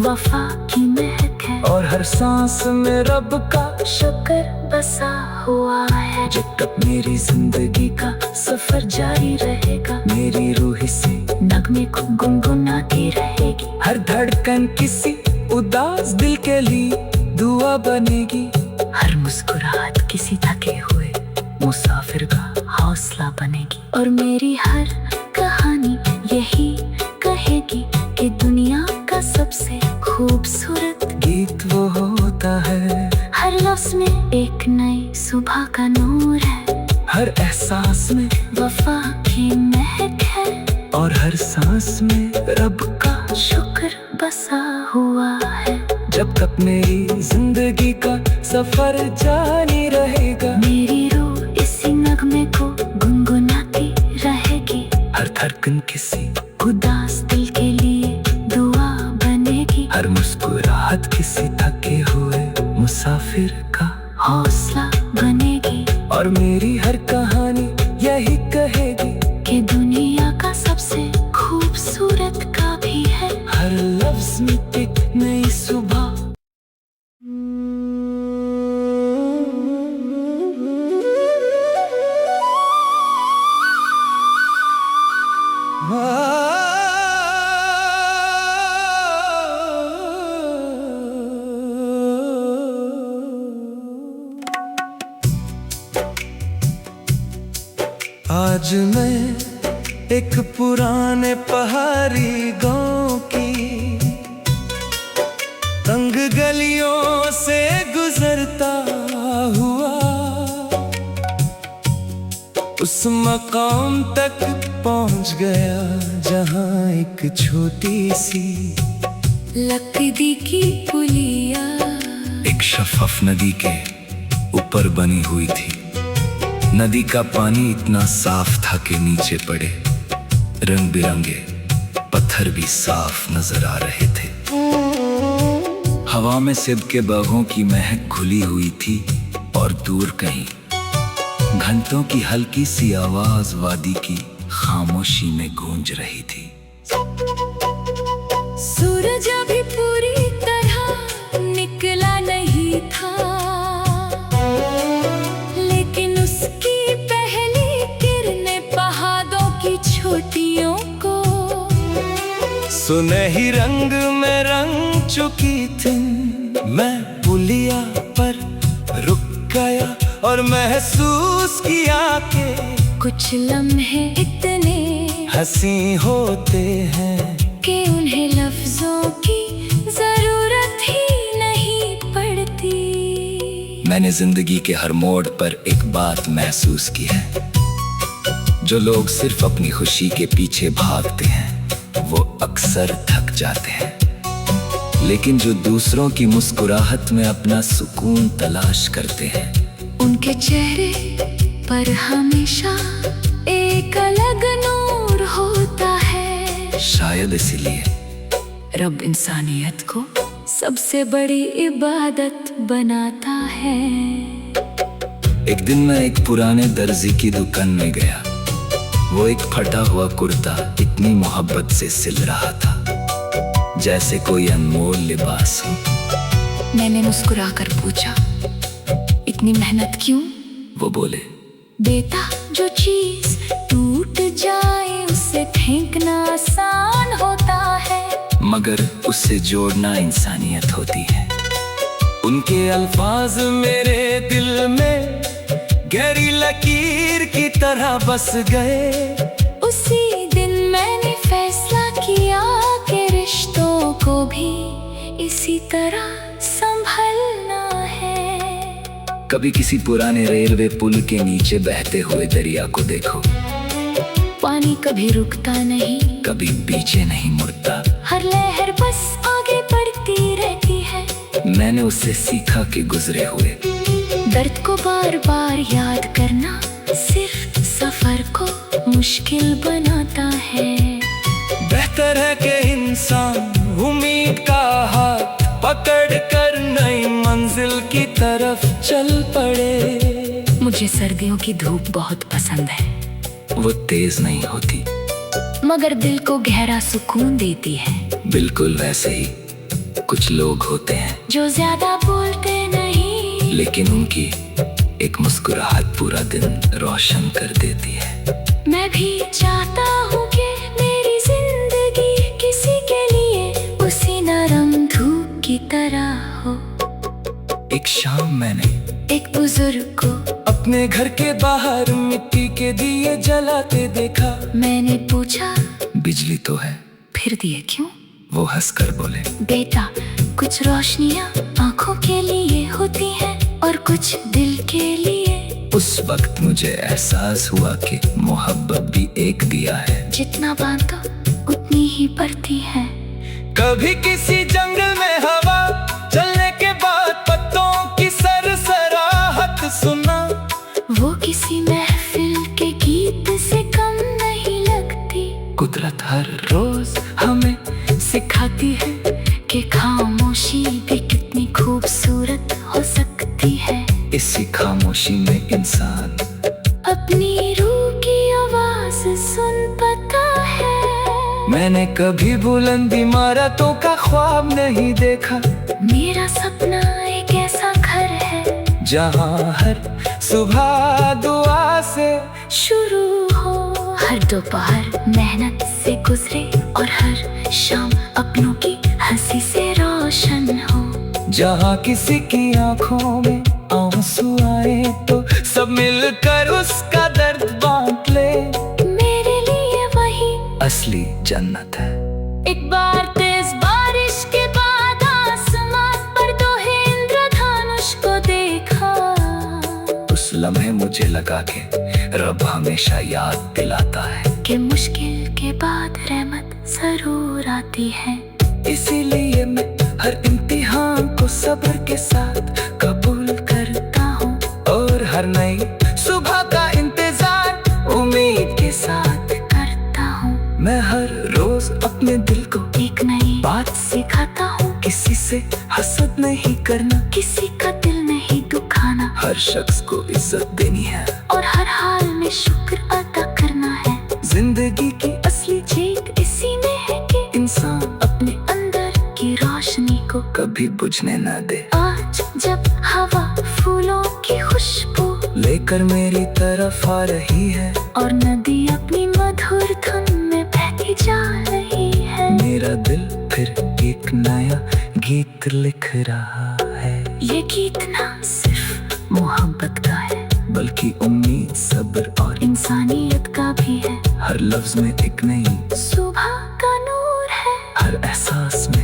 वफा की महक है
और हर सांस में रब का
शुक्र बसा हुआ है।
जब तक मेरी जिंदगी का
सफर जारी रहेगा,
मेरी रूह से
नगमे को गुनगुनाती रहेगी।
हर धड़कन किसी उदास दिल के लिए दुआ बनेगी।
हर मुस्कुराहट किसी थके हुए मुसाफिर का हौसला बनेगी और मेरी हर कहानी यही कहेगी कि दुनिया का सबसे खूबसूरत
गीत वो होता है,
हर लफ्ज में एक नई सुबह का नूर है,
हर एहसास में
वफा की महक है
और हर सांस में रब का
शुक्र बसा हुआ है।
जब तक मेरी जिंदगी का सफर जारी रहेगा,
मेरी रूह इसी नगमे को गुनगुनाती रहेगी।
हर धड़कन किसी
उदास दिल के लिए दुआ बनेगी,
हर मुस्कुराहट किसी थके हुए मुसाफिर का
हौसला बनेगी
और मेरी हर कहानी यही कहेगी
कि दुनिया का सबसे खूबसूरत का भी है।
हर लफ्ज में एक नई सुबह। आज मैं एक पुराने पहाड़ी गांव की तंग गलियों से गुजरता हुआ उस मकाम तक पहुंच गया जहां एक छोटी सी
लकड़ी की पुलिया
एक शफाफ नदी के ऊपर बनी हुई थी। नदी का पानी इतना साफ था कि नीचे पड़े रंग बिरंगे पत्थर भी साफ नजर आ रहे थे। हवा में सेब के बागों की महक घुली हुई थी और दूर कहीं घंटों की हल्की सी आवाज वादी की खामोशी में गूंज रही थी।
सूरज अभी पूरी तरह निकला नहीं था, लेकिन उसकी पहली किरणें पहाड़ों की चोटियों को
सुनहरी रंग में रंग चुकी थी। मैं पुलिया पर रुक गया और महसूस किया कि
कुछ लम्हे इतने
हंसी होते हैं
कि उन्हें लफ्जों की जरूरत ही नहीं पड़ती।
मैंने जिंदगी के हर मोड़ पर एक बात महसूस की है, जो लोग सिर्फ अपनी खुशी के पीछे भागते हैं वो अक्सर थक जाते हैं, लेकिन जो दूसरों की मुस्कुराहट में अपना सुकून तलाश करते हैं
उनके चेहरे पर हमेशा एक अलग नूर होता है।
शायद इसीलिए
रब इंसानियत को सबसे बड़ी इबादत बनाता है।
एक दिन मैं एक पुराने दर्जी की दुकान में गया। वो एक फटा हुआ कुर्ता इतनी मोहब्बत से सिल रहा था जैसे कोई अनमोल लिबास हो।
मैंने मुस्कुराकर पूछा, इतनी मेहनत क्यों?
वो बोले,
बेटा, जो चीज टूट जाए उसे फेंकना आसान होता है,
मगर उससे जोड़ना इंसानियत होती है।
उनके अल्फाज मेरे दिल में गहरी लकीर की तरह बस गए।
उसी दिन मैंने फैसला किया कि रिश्तों को भी इसी तरह संभलना है।
कभी किसी पुराने रेलवे पुल के नीचे बहते हुए दरिया को देखो।
पानी कभी रुकता नहीं,
कभी पीछे नहीं मुड़ता,
हर लहर बस आगे बढ़ती रहती है।
मैंने उससे सीखा कि गुजरे हुए
दर्द को बार बार याद करना सिर्फ सफर को मुश्किल बनाता है।
बेहतर है कि इंसान उम्मीद का हाथ पकड़ कर नई मंजिल की तरफ चल पड़े।
मुझे सर्दियों की धूप बहुत पसंद है।
वो तेज नहीं होती
मगर दिल को गहरा सुकून देती है।
बिल्कुल वैसे ही कुछ लोग होते हैं
जो ज्यादा बोलते नहीं,
लेकिन उनकी एक मुस्कुराहट पूरा दिन रोशन कर देती है।
मैं भी चाहता हूँ कि मेरी जिंदगी किसी के लिए उसी नरम धूप की तरह हो।
एक शाम मैंने
एक बुजुर्ग को
अपने घर के बाहर मिट्टी के दिए जलाते देखा।
मैंने पूछा,
बिजली तो है,
फिर दिए क्यों?
वो हंसकर बोले,
बेटा, कुछ रोशनियाँ आँखों के लिए होती हैं और कुछ दिल के लिए।
उस वक्त मुझे एहसास हुआ कि मोहब्बत भी एक दिया है,
जितना बांधो उतनी ही बढ़ती है।
कभी किसी जंगल में हवा चलने के बाद पत्तों की सरसराहट सुना।
वो किसी महफिल के गीत से कम नहीं लगती।
कुदरत हर रोज हमें
सिखाती है कि खामोशी भी कितनी खूबसूरत हो सकती है।
इसी खामोशी में इंसान
अपनी रूह की आवाज सुन पाता है।
मैंने कभी बुलंद इमारतों का ख्वाब नहीं देखा।
मेरा सपना एक ऐसा घर है
जहाँ हर सुबह दुआ से
शुरू हो, हर दोपहर मेहनत से गुजरे और हर शाम अपनों की हंसी से रोशन हो।
जहाँ किसी की आंखों में आंसू आए तो सब मिलकर उसका दर्द बांट ले।
मेरे लिए
असली जन्नत है।
एक बार तेज बारिश के बाद आसमान पर दो ही इंद्रधनुष को देखा।
उस लम्हे मुझे लगा कि रब हमेशा याद दिलाता है
कि मुश्किल के बाद रहमत जरूर आती है।
इसीलिए मैं हर इम्तिहान को सब्र के साथ कबूल करता हूँ और हर नई सुबह का इंतजार उम्मीद के साथ
करता हूँ।
मैं हर रोज अपने दिल को
एक नई
बात
सिखाता हूँ,
किसी से हसद नहीं करना,
किसी का दिल नहीं दुखाना,
हर शख्स को इज्जत देनी है
और हर हाल में शुक्र अदा करना है।
जिंदगी की असली
जीत इसी में है कि
इंसान
अपने अंदर की रोशनी को
कभी बुझने न दे।
आज जब हवा फूलों की खुशबू
लेकर मेरी तरफ आ रही है
और नदी अपनी मधुर धुन में बहती जा रही है,
मेरा दिल फिर एक नया गीत लिख रहा है।
ये गीत ना सिर्फ मोहब्बत का है
बल्कि उम्मीद, सब्र और
इंसानियत का भी है।
हर लफ्ज में एक नई
सुबह का नूर है,
हर एहसास में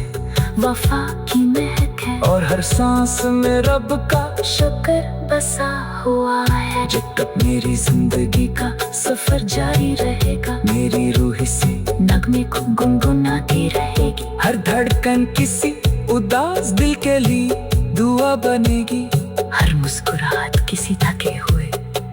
वफा की महक है
और हर सांस में रब का
शुक्र बसा हुआ है।
जब तक मेरी जिंदगी का सफर जारी रहेगा, मेरी रूह से
नगमे को गुनगुनाती रहेगी।
हर धड़कन किसी उदास दिल के लिए दुआ बनेगी,
हर मुस्कुराहट किसी थके हुए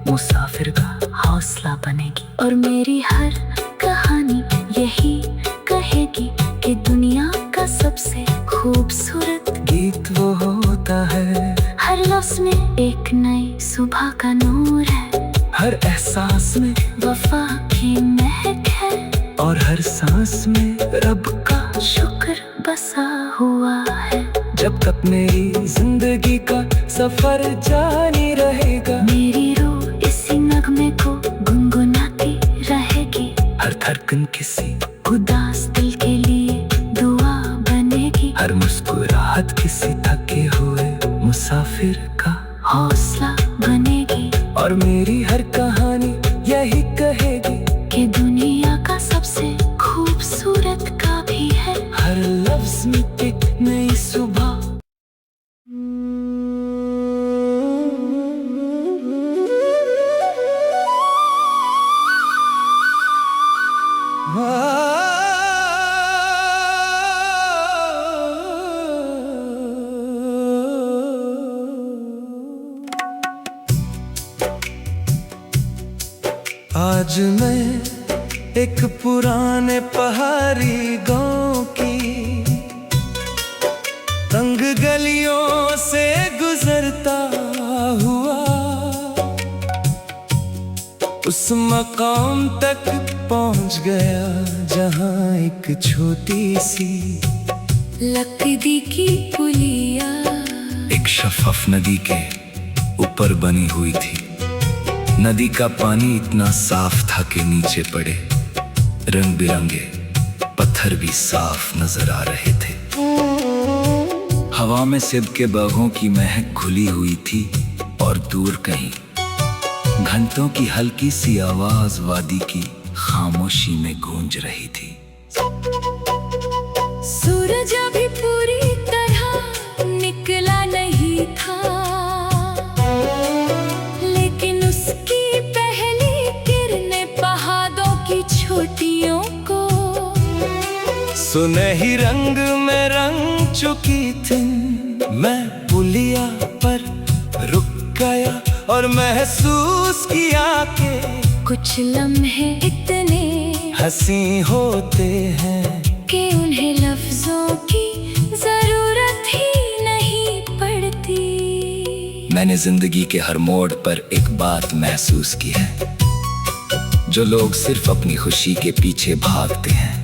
मुसाफिर का हौसला बनेगी और मेरी हर कहानी यही कहेगी कि दुनिया का सबसे खूबसूरत
गीत वो होता है।
हर लफ्ज में एक नई सुबह का नूर है,
हर एहसास में
वफा की महक है
और हर सांस में रब का
शुक्र बसा हुआ है।
जब तक मेरी जिंदगी का सफर जारी रहेगा,
मेरी रूह इसी नगमे को गुनगुनाती रहेगी।
हर धड़कन किसी
उदास दिल के लिए दुआ बनेगी,
हर मुस्कुराहट किसी थके हुए मुसाफिर का
हौसला बनेगी
और मेरी हर कहानी यही कहेगी
कि दुनिया का सबसे खूबसूरत का भी है।
हर लफ्ज में एक नई सुबह। आज मैं एक पुराने पहाड़ी गांव की तंग गलियों से गुजरता हुआ उस मकाम तक पहुंच गया जहां एक छोटी सी
लकड़ी की पुलिया
एक शफाफ नदी के ऊपर बनी हुई थी। नदी का पानी इतना साफ था कि नीचे पड़े रंग बिरंगे पत्थर भी साफ नजर आ रहे थे। हवा में सेब के बागों की महक घुली हुई थी और दूर कहीं घंटों की हल्की सी आवाज वादी की खामोशी में गूंज रही थी।
सूरज अभी पूरी तरह निकला नहीं था, लेकिन उसकी पहली किरणें पहाड़ों की चोटियों को
सुनहरी रंग में रंग चुकी थी। मैं पुलिया पर रुक गया और महसूस किया कि
कुछ लम्हे इतने
हंसी होते हैं
कि उन्हें लफ्जों की जरूरत ही नहीं पड़ती।
मैंने जिंदगी के हर मोड़ पर एक बात महसूस की है, जो लोग सिर्फ अपनी खुशी के पीछे भागते हैं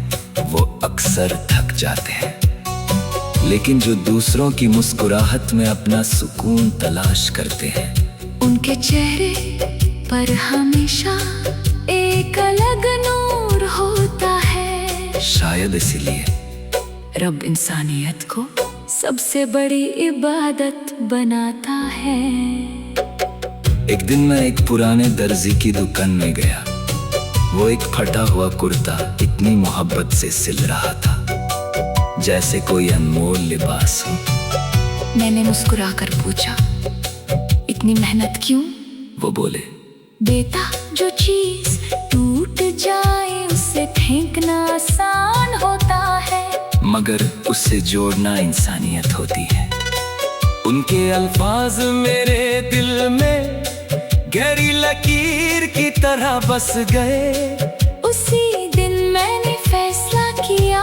वो अक्सर थक जाते हैं, लेकिन जो दूसरों की मुस्कुराहट में अपना सुकून तलाश करते हैं
उनके चेहरे पर हमेशा एक अलग नूर होता है।
शायद इसीलिए
रब इंसानियत को सबसे बड़ी इबादत बनाता है।
एक दिन मैं एक पुराने दर्जी की दुकान में गया। वो एक फटा हुआ कुर्ता इतनी मोहब्बत से सिल रहा था जैसे कोई अनमोल लिबास हो।
मैंने मुस्कुराकर पूछा, इतनी मेहनत क्यों?
वो बोले,
बेटा, जो चीज टूट जाए उसे फेंकना आसान होता है,
मगर उससे जोड़ना इंसानियत होती है। उनके अल्फाज मेरे दिल में गहरी लकीर की तरह बस गए।
उसी दिन मैंने फैसला किया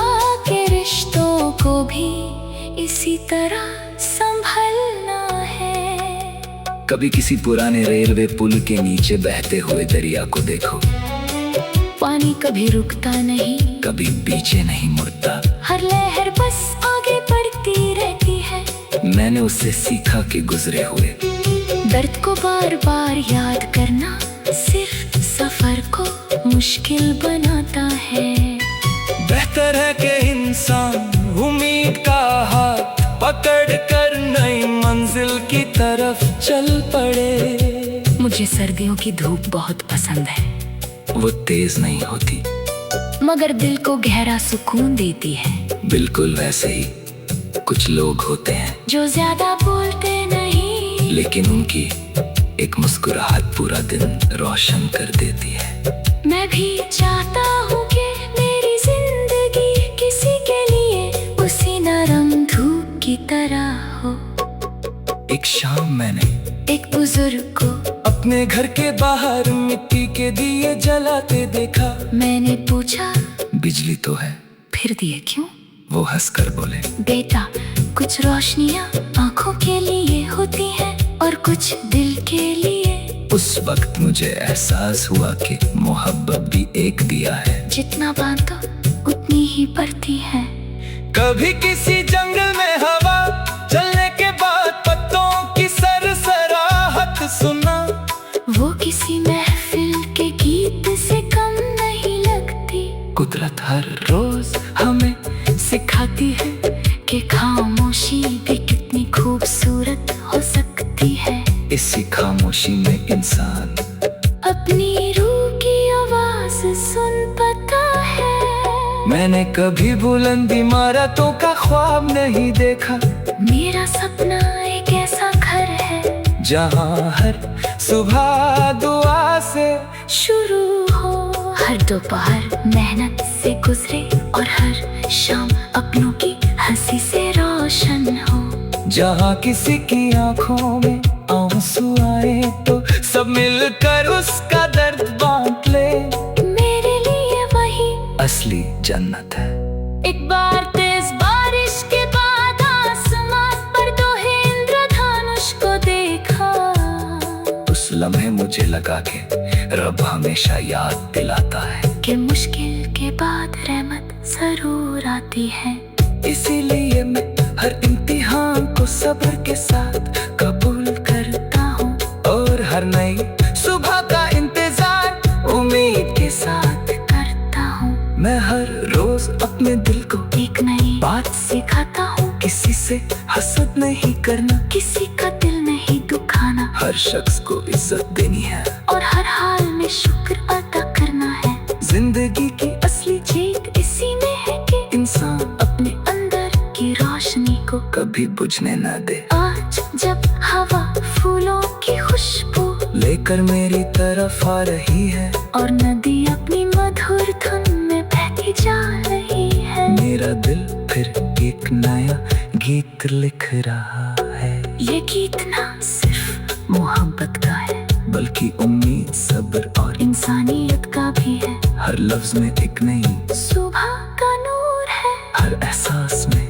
कि रिश्तों को भी इसी तरह संभलना है।
कभी किसी पुराने रेलवे पुल के नीचे बहते हुए दरिया को देखो।
पानी कभी रुकता नहीं,
कभी पीछे नहीं मुड़ता,
हर लहर बस आगे बढ़ती रहती है।
मैंने उससे सीखा कि गुजरे हुए
दर्द को बार बार याद करना सिर्फ सफर को मुश्किल बनाता है।
बेहतर है कि इंसान उम्मीद का हाथ पकड़ कर नई मंजिल की तरफ चल पड़े।
मुझे सर्दियों की धूप बहुत पसंद है।
वो तेज नहीं होती
मगर दिल को गहरा सुकून देती है।
बिल्कुल वैसे ही कुछ लोग होते हैं
जो ज्यादा बोलते नहीं,
लेकिन उनकी एक मुस्कुराहट पूरा दिन रोशन कर देती है।
मैं भी चाहता हूँ कि मेरी जिंदगी किसी के लिए उसी नरम धूप की तरह हो।
एक शाम मैंने
एक बुजुर्ग को
अपने घर के बाहर मिट्टी के दिए जलाते देखा।
मैंने पूछा,
बिजली तो है,
फिर दिए क्यों?
वो हंसकर बोले,
बेटा, कुछ रोशनियाँ आँखों के लिए होती हैं और कुछ दिल के लिए।
उस वक्त मुझे एहसास हुआ कि मोहब्बत भी एक दिया है,
जितना बांधो उतनी ही बढ़ती है।
कभी किसी जंगल में हवा चलने के बाद पत्तों की सरसराहट सुना।
वो किसी महफिल के गीत से कम नहीं लगती।
कुदरत हर रोज हमें सिखाती है
कि खामोशी भी कितनी खूबसूरत हो सकती है।
इसी खामोशी में इंसान
अपनी रूह की आवाज सुन पाता है।
मैंने कभी बुलंद इमारतों का ख्वाब नहीं देखा।
मेरा सपना एक ऐसा घर है
जहाँ हर सुबह दुआ से
शुरू हो, हर दोपहर मेहनत से गुजरे और हर शाम अपनों की हंसी से रोशन हो।
जहाँ किसी की आंखों में आंसू आए तो सब मिलकर उसका दर्द बांट ले।
मेरे लिए वही
असली जन्नत है।
एक बार तेज बारिश के बाद आसमान पर दो इंद्रधनुष को देखा।
उस लम्हे मुझे लगा कि रब हमेशा याद दिलाता है
कि मुश्किल के बाद रहमत जरूर आती है।
इसीलिए मैं हर इम्तिहान को सब्र के साथ कबूल करता हूँ और हर नई सुबह का इंतजार उम्मीद के साथ
करता हूँ।
मैं हर रोज अपने दिल को
एक नई
बात
सिखाता हूँ,
किसी से हसद नहीं करना,
किसी का दिल नहीं दुखाना,
हर शख्स को इज्जत देनी है
और हर हाल में शुक्र अदा करना है।
जिंदगी की असली
जीत इसी में है कि
इंसान
अपने अंदर की रोशनी को
कभी बुझने न दे।
आज जब हवा फूलों की खुशबू
लेकर मेरी तरफ आ रही है
और नदी अपनी मधुर धुन में बहती जा रही है,
मेरा दिल फिर एक नया गीत लिख रहा है।
ये गीत ना सिर्फ मोहब्बत का है
बल्कि उम्मीद, सब्र और
इंसानियत का भी है।
हर लफ्ज में एक नई
सुबह का नूर है,
हर एहसास में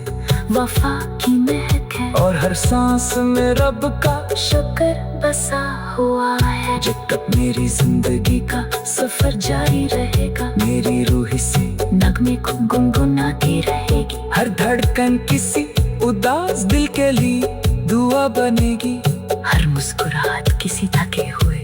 वफा की महक है
और हर सांस में रब का
शुक्र बसा हुआ है।
जब तक मेरी जिंदगी का
सफर जारी रहेगा,
मेरी रूह से
नगमे को गुनगुनाती रहेगी।
हर धड़कन किसी उदास दिल के लिए दुआ बनेगी।
हर मुस्कुराहट किसी थके हुए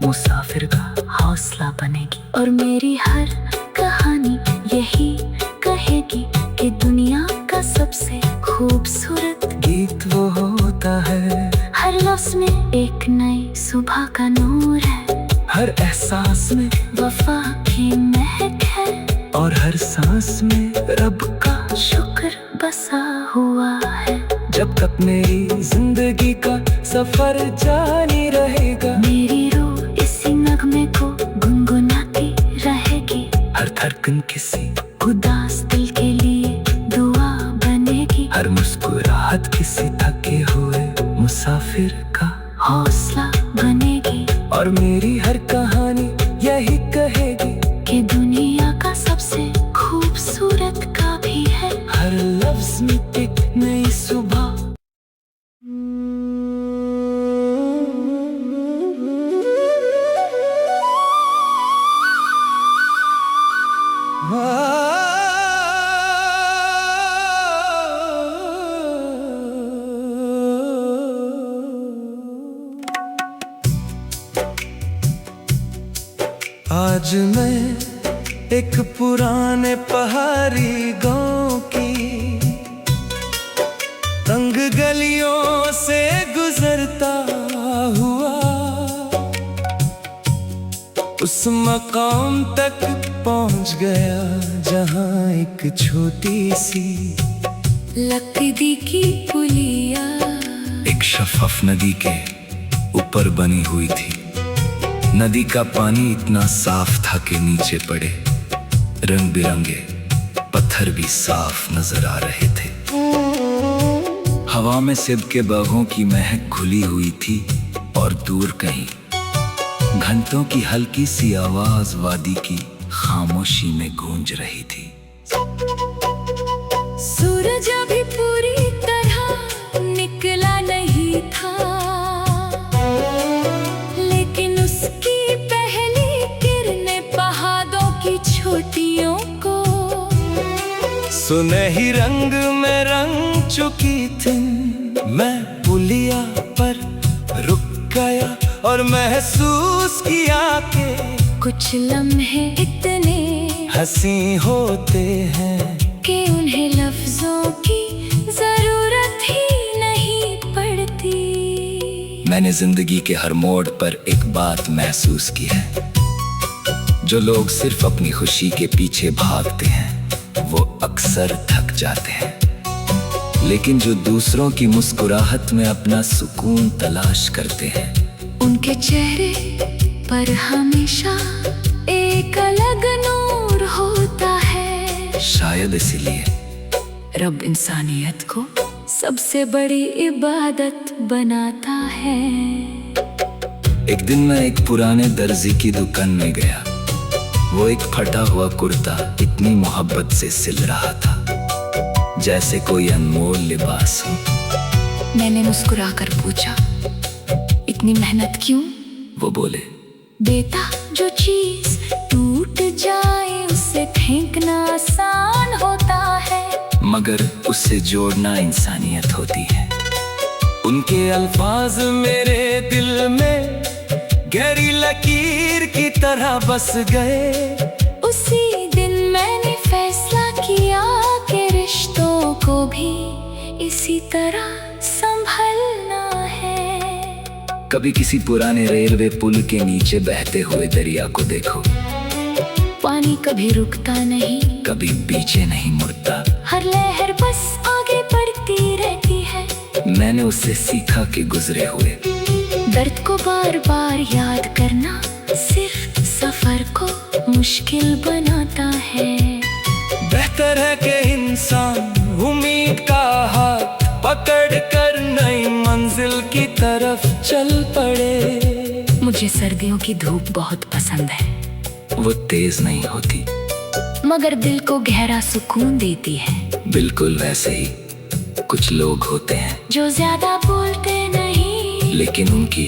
मुसाफिर का हौसला बनेगी और मेरी हर कहानी यही कहेगी कि दुनिया का सबसे खूबसूरत
गीत वो होता है
हर लफ्ज में एक नई सुबह का नूर है।
हर एहसास में
वफा की महक है,
और हर सांस में रब का
शुक्र बसा हुआ है।
जब तक मेरी जिंदगी का सफर जारी रहेगा,
मेरी रूह इसी नगमे को गुनगुनाती रहेगी।
हर धड़कन किसी
उदास दिल के लिए दुआ बनेगी।
हर मुस्कुराहट किसी थके हुए मुसाफिर का
हौसला बनेगी।
और मेरी हर कहानी यही कहेगी
कि दुनिया का सबसे खूबसूरत का भी है।
हर लफ्ज में एक नई सुबह। आज मैं एक पुराने पहाड़ी गांव की तंग गलियों से गुजरता हुआ उस मकाम तक पहुंच गया जहां एक छोटी सी
लकड़ी की पुलिया
एक शफाफ नदी के ऊपर बनी हुई थी। नदी का पानी इतना साफ था कि नीचे पड़े रंग बिरंगे पत्थर भी साफ नजर आ रहे थे। हवा में सेब के बागों की महक घुली हुई थी और दूर कहीं घंटों की हल्की सी आवाज वादी की खामोशी में गूंज रही थी।
सूरज अभी पूरी तरह निकला नहीं था, लेकिन उसकी पहली किरणें पहाड़ों की चोटियों को
सुनहरी रंग में रंग चुकी थी। मैं पुलिया पर रुक गया और महसूस किया कि
कुछ लम्हे इतने
हंसी होते हैं
कि उन्हें लफ्जों की जरूरत ही नहीं पड़ती।
मैंने जिंदगी के हर मोड़ पर एक बात महसूस की है, जो लोग सिर्फ अपनी खुशी के पीछे भागते हैं वो अक्सर थक जाते हैं, लेकिन जो दूसरों की मुस्कुराहट में अपना सुकून तलाश करते हैं
उनके चेहरे पर हमेशा एक अलग नूर होता है।
शायद इसीलिए
रब इंसानियत को सबसे बड़ी इबादत बनाता है।
एक दिन मैं एक पुराने दर्जी की दुकान में गया। वो एक फटा हुआ कुर्ता इतनी मोहब्बत से सिल रहा था जैसे कोई अनमोल लिबास हो।
मैंने मुस्कुराकर पूछा, इतनी मेहनत क्यों?
वो बोले,
बेटा, जो चीज टूट जाए उसे फेंकना आसान होता है,
मगर उससे जोड़ना इंसानियत होती है।
उनके अल्फाज मेरे दिल में गहरी लकीर की तरह बस गए।
उसी दिन मैंने फैसला किया कि रिश्तों को भी इसी तरह संभलना है।
कभी किसी पुराने रेलवे पुल के नीचे बहते हुए दरिया को देखो।
पानी कभी रुकता नहीं,
कभी पीछे नहीं मुड़ता,
हर लहर बस आगे बढ़ती रहती है।
मैंने उससे सीखा कि गुजरे हुए
दर्द को बार बार याद करना सिर्फ सफर को मुश्किल बनाता है।
बेहतर है कि इंसान उम्मीद का हाथ पकड़ कर नई मंजिल की तरफ चल पड़े।
मुझे सर्दियों की धूप बहुत पसंद है।
वो तेज नहीं होती
मगर दिल को गहरा सुकून देती है।
बिल्कुल वैसे ही कुछ लोग होते हैं
जो ज्यादा बोलते नहीं,
लेकिन उनकी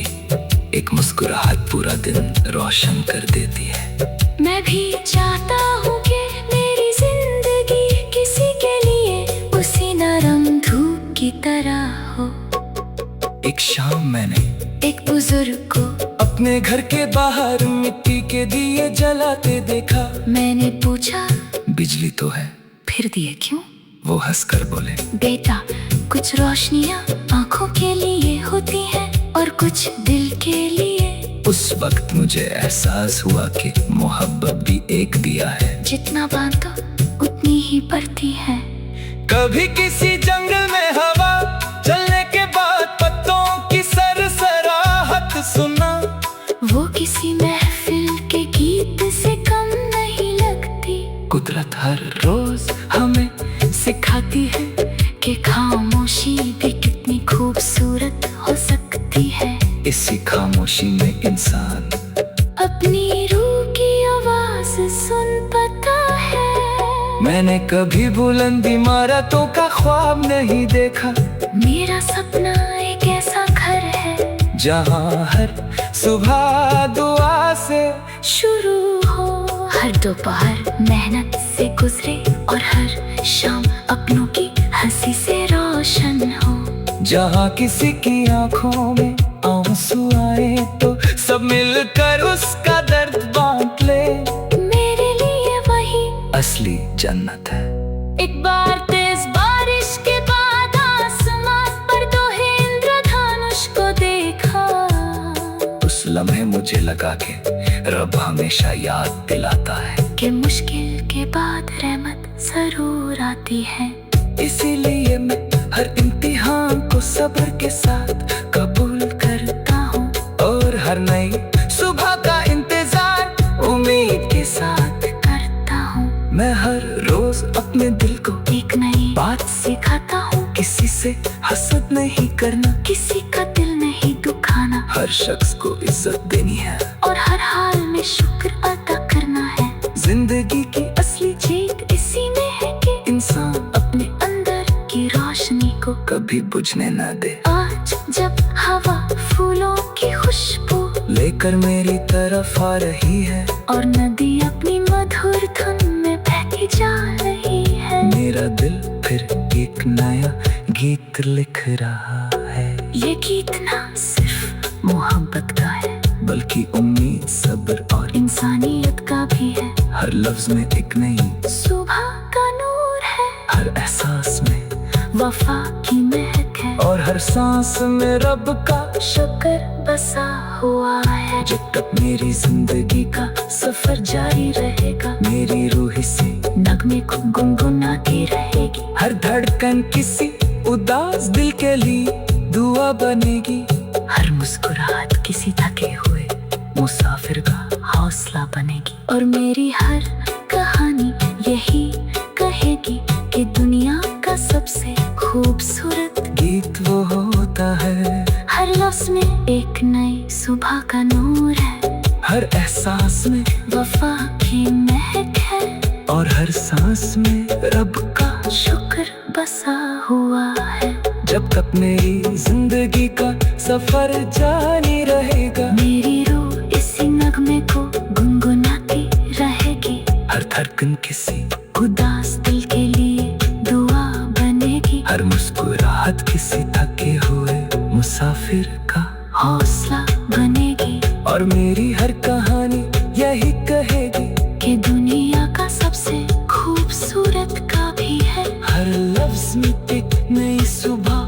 एक मुस्कुराहट पूरा दिन रोशन कर देती है।
मैं भी चाहता हूँ कि मेरी जिंदगी किसी के लिए उसी नरम धूप की तरह हो।
एक शाम मैंने
एक बुजुर्ग को
अपने घर के बाहर मिट्टी के दिए जलाते देखा।
मैंने पूछा,
बिजली तो है,
फिर दिए क्यों?
वो हंसकर बोले,
बेटा, कुछ रोशनियाँ आँखों के लिए होती हैं और कुछ दिल के लिए।
उस वक्त मुझे एहसास हुआ कि मोहब्बत भी एक दिया है,
जितना बांधो उतनी ही बढ़ती है।
कभी किसी जंगल में हवा चलने के बाद पत्तों की सरसराहट सुना,
वो किसी महफिल के गीत से कम नहीं लगती।
कुदरत हर रोज हमें
सिखाती है कि खामोशी भी कितनी खूबसूरत हो सकती है।
इसी खामोशी में इंसान
अपनी रूह की आवाज सुन पाता है।
मैंने कभी बुलंद इमारतों का ख्वाब नहीं देखा,
मेरा सपना एक ऐसा घर है
जहाँ हर सुबह दुआ से
शुरू हो, हर दोपहर मेहनत से गुजरे और हर शाम अपनों की हंसी से रोशन हो।
जहाँ किसी की आंखों में आंसू आए तो सब मिलकर उसका दर्द बांट ले।
मेरे लिए वही
असली जन्नत है।
एक बार तेज बारिश के बाद आसमां पर दो इंद्रधनुष को देखा।
उस लम्हे मुझे लगा कि रब हमेशा याद दिलाता है
कि मुश्किल के बाद रहमत जरूर आती है।
इसीलिए मैं हर इम्तिहान को सब्र के साथ कबूल करता हूँ, और हर नई सुबह का इंतजार उम्मीद के साथ
करता हूँ।
मैं हर रोज अपने दिल को
एक नई
बात
सिखाता हूँ,
किसी से हसद नहीं करना,
किसी का दिल नहीं दुखाना,
हर शख्स को इज्जत देनी है
और हर हाल में शुक्र अदा करना है।
जिंदगी की असली
जीत इसी में है कि
इंसान
अपने अंदर की रोशनी को
कभी बुझने न दे।
आज जब हवा फूलों की खुशबू
लेकर मेरी तरफ आ रही है,
और नदी अपनी मधुर धुन में बहती जा रही है,
मेरा दिल फिर एक नया गीत लिख रहा है।
ये गीत ना सिर्फ मोहब्बत का है,
बल्कि उम्मीद, सब्र और
इंसानियत का भी है।
हर लफ्ज में एक नई
सुबह का नूर है,
हर एहसास में
वफा की महक है,
और हर सांस में रब का
शुक्र बसा हुआ है।
जब तक
मेरी जिंदगी का
सफर जारी रहेगा,
मेरी रूह से
नगमे को गुनगुनाती रहेगी।
हर धड़कन किसी उदास दिल के लिए दुआ बनेगी,
हर मुस्कुराहट किसी थके हुए मुसाफिर का हौसला बनेगी, और मेरी हर कहानी यही कहेगी कि दुनिया का सबसे खूबसूरत
गीत वो होता है।
हर लफ्ज में एक नई सुबह का नूर है,
हर एहसास में
वफा की महक है,
और हर सांस में रब का
शुक्र बसा हुआ है।
जब तक मेरी जिंदगी का सफर जारी रहेगा,
मेरी रूह इसी नगमे को गुनगुनाती रहेगी,
हर धड़कन किसी
उदास दिल के लिए दुआ बनेगी,
हर मुस्कुराहट किसी थके हुए मुसाफिर का,
हौसला बनेगी,
और मेरी हर कहानी यही कहेगी
कि दुनिया का सबसे खूबसूरत का भी है।
हर लफ्ज में एक नई सुबह।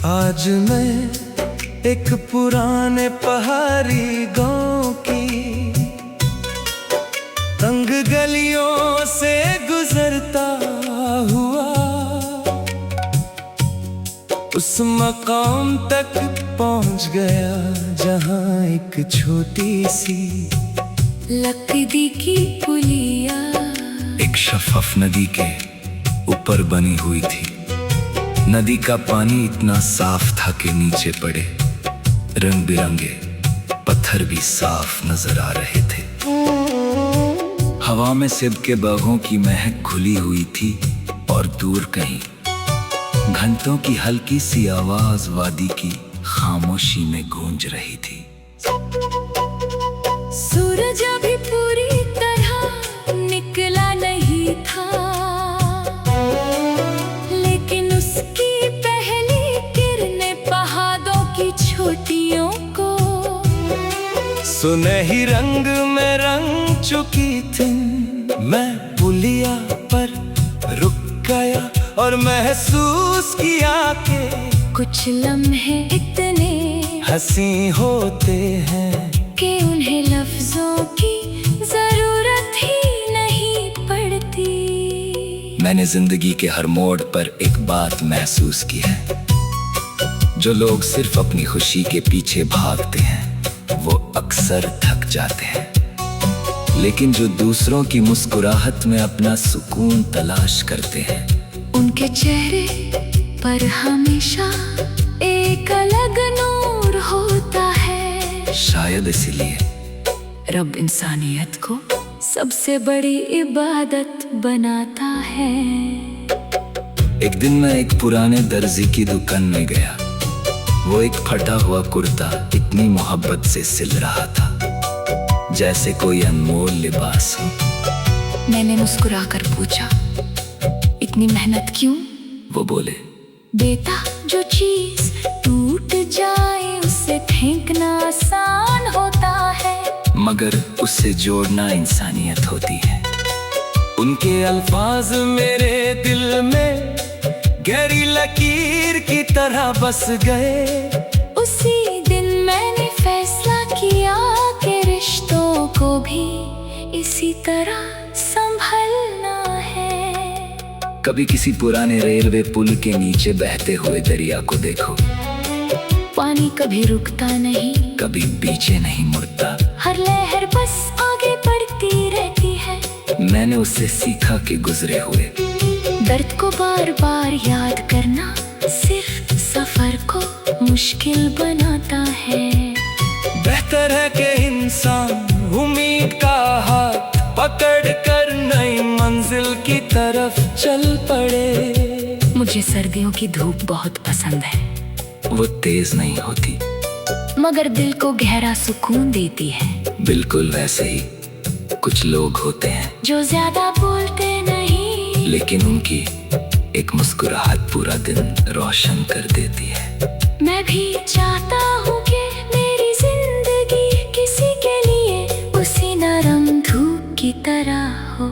आज मैं एक पुराने पहाड़ी गांव की तंग गलियों से गुजरता हुआ उस मकाम तक पहुंच गया जहां एक छोटी सी
लकड़ी की पुलिया
एक शफाफ नदी के ऊपर बनी हुई थी। नदी का पानी इतना साफ था कि नीचे पड़े रंग बिरंगे पत्थर भी साफ नजर आ रहे थे। हवा में सेब के बागों की महक घुली हुई थी, और दूर कहीं घंटों की हल्की सी आवाज वादी की खामोशी में गूंज रही थी।
सूरज अभी पूरी तरह निकला नहीं था, लेकिन उस
सुनहरी रंग में रंग चुकी थी मैं पुलिया पर रुक गया और महसूस किया कि
कुछ लम्हे इतने
हंसी होते हैं
कि उन्हें लफ्जों की जरूरत ही नहीं पड़ती।
मैंने जिंदगी के हर मोड़ पर एक बात महसूस की है, जो लोग सिर्फ अपनी खुशी के पीछे भागते हैं वो अक्सर थक जाते हैं, लेकिन जो दूसरों की मुस्कुराहट में अपना सुकून तलाश करते हैं
उनके चेहरे पर हमेशा एक अलग नूर होता है।
शायद इसीलिए
रब इंसानियत को सबसे बड़ी इबादत बनाता है।
एक दिन मैं एक पुराने दर्जी की दुकान में गया। वो एक फटा हुआ कुर्ता इतनी मोहब्बत से सिल रहा था जैसे कोई अनमोल लिबास हो।
मैंने मुस्कुराकर पूछा, इतनी मेहनत क्यों?
वो बोले,
बेटा, जो चीज टूट जाए उसे फेंकना आसान होता है,
मगर उससे जोड़ना इंसानियत होती है। उनके अल्फाज मेरे दिल में गहरी लकीर की तरह बस गए।
उसी दिन मैंने फैसला किया कि रिश्तों को भी इसी तरह संभलना है।
कभी किसी पुराने रेलवे पुल के नीचे बहते हुए दरिया को देखो।
पानी कभी रुकता नहीं,
कभी पीछे नहीं मुड़ता,
हर लहर बस आगे बढ़ती रहती है।
मैंने उससे सीखा कि गुजरे हुए
दर्द को बार बार याद करना सिर्फ सफर को मुश्किल बनाता है।
बेहतर है कि इंसान उम्मीद का हाथ पकड़ कर नई मंजिल की तरफ चल पड़े।
मुझे सर्दियों की धूप बहुत पसंद है।
वो तेज नहीं होती
मगर दिल को गहरा सुकून देती है।
बिल्कुल वैसे ही कुछ लोग होते हैं
जो ज्यादा बोलते नहीं,
लेकिन उनकी एक मुस्कुराहट पूरा दिन रोशन कर देती है।
मैं भी चाहता हूँ कि मेरी जिंदगी किसी के लिए उसी नरम धूप की तरह हो।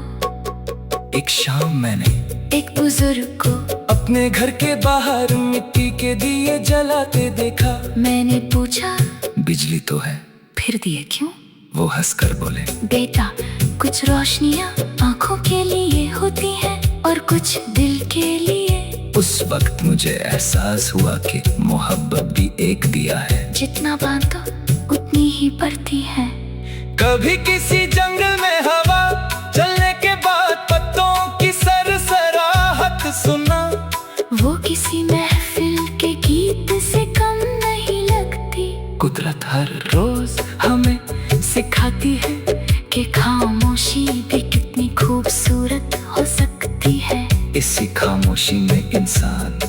एक शाम मैंने
एक बुजुर्ग को
अपने घर के बाहर मिट्टी के दिए जलाते देखा।
मैंने पूछा,
बिजली तो है,
फिर दिए क्यों?
वो हंसकर बोले,
बेटा, कुछ रोशनियाँ आँखों के लिए होती हैं और कुछ दिल के लिए।
उस वक्त मुझे एहसास हुआ कि मोहब्बत भी एक दिया है,
जितना बांधो उतनी ही बढ़ती है।
कभी किसी जंगल में हवा चलने के बाद पत्तों की सरसराहट सुना।
वो किसी महफिल के गीत से कम नहीं लगती।
कुदरत हर रोज हमें
सिखाती है कि खामोशी भी कितनी खूबसूरत हो सकती है।
इसी खामोशी में इंसान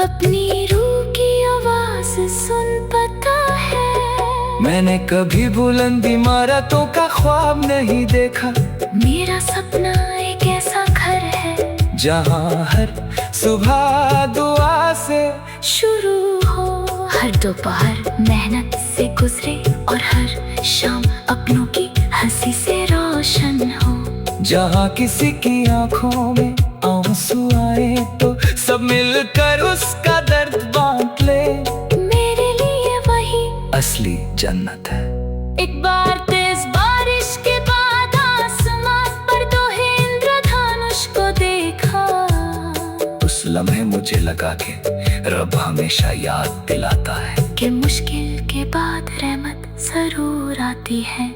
अपनी रूह की आवाज सुन पाता है।
मैंने कभी बुलंद इमारतों का ख्वाब नहीं देखा।
मेरा सपना एक ऐसा घर है
जहाँ हर सुबह दुआ से
शुरू हो, हर दोपहर मेहनत से गुजरे और हर शाम अपनों की हंसी से रोशन हो।
जहाँ किसी की आंखों में आंसू आए तो सब मिलकर उसका दर्द बांट ले।
मेरे लिए वही
असली जन्नत है।
एक बार तेज बारिश के बाद आसमां पर दो इंद्रधनुष को देखा।
उस लम्हे मुझे लगा कि रब हमेशा याद दिलाता है
कि मुश्किल के बाद रहमत जरूर आती है।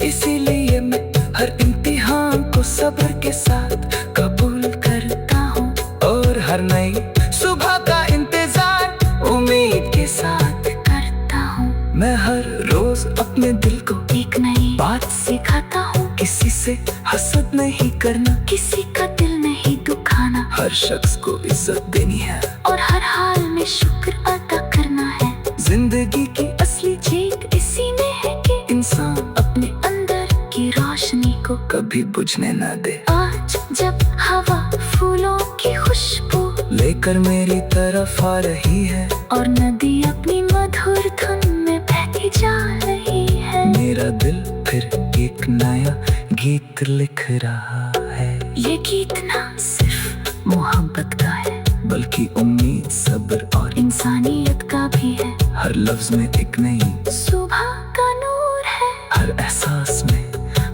इसीलिए मैं हर इम्तिहान को सब्र के साथ कबूल करता हूँ और हर नई सुबह का इंतजार उम्मीद के साथ
करता हूँ।
मैं हर रोज अपने दिल को
एक नई
बात
सिखाता हूँ,
किसी से हसद नहीं करना,
किसी का दिल नहीं दुखाना,
हर शख्स को इज्जत देनी है
और हर हाल में शुक्र अदा करना है।
जिंदगी की असली
जीत इसी में है कि
इंसान
अपने अंदर की रोशनी को
कभी बुझने न दे।
आज जब हवा फूलों की खुशबू
लेकर मेरी तरफ आ रही है
और नदी अपनी मधुर धुन में बहती जा रही है।
मेरा दिल फिर एक नया गीत लिख रहा है।
ये गीत ना सिर्फ मोहब्बत का है,
बल्कि उम्मीद, सब्र और
इंसानियत का भी है।
हर लफ्ज में एक नई
सुबह का नूर है,
हर एहसास में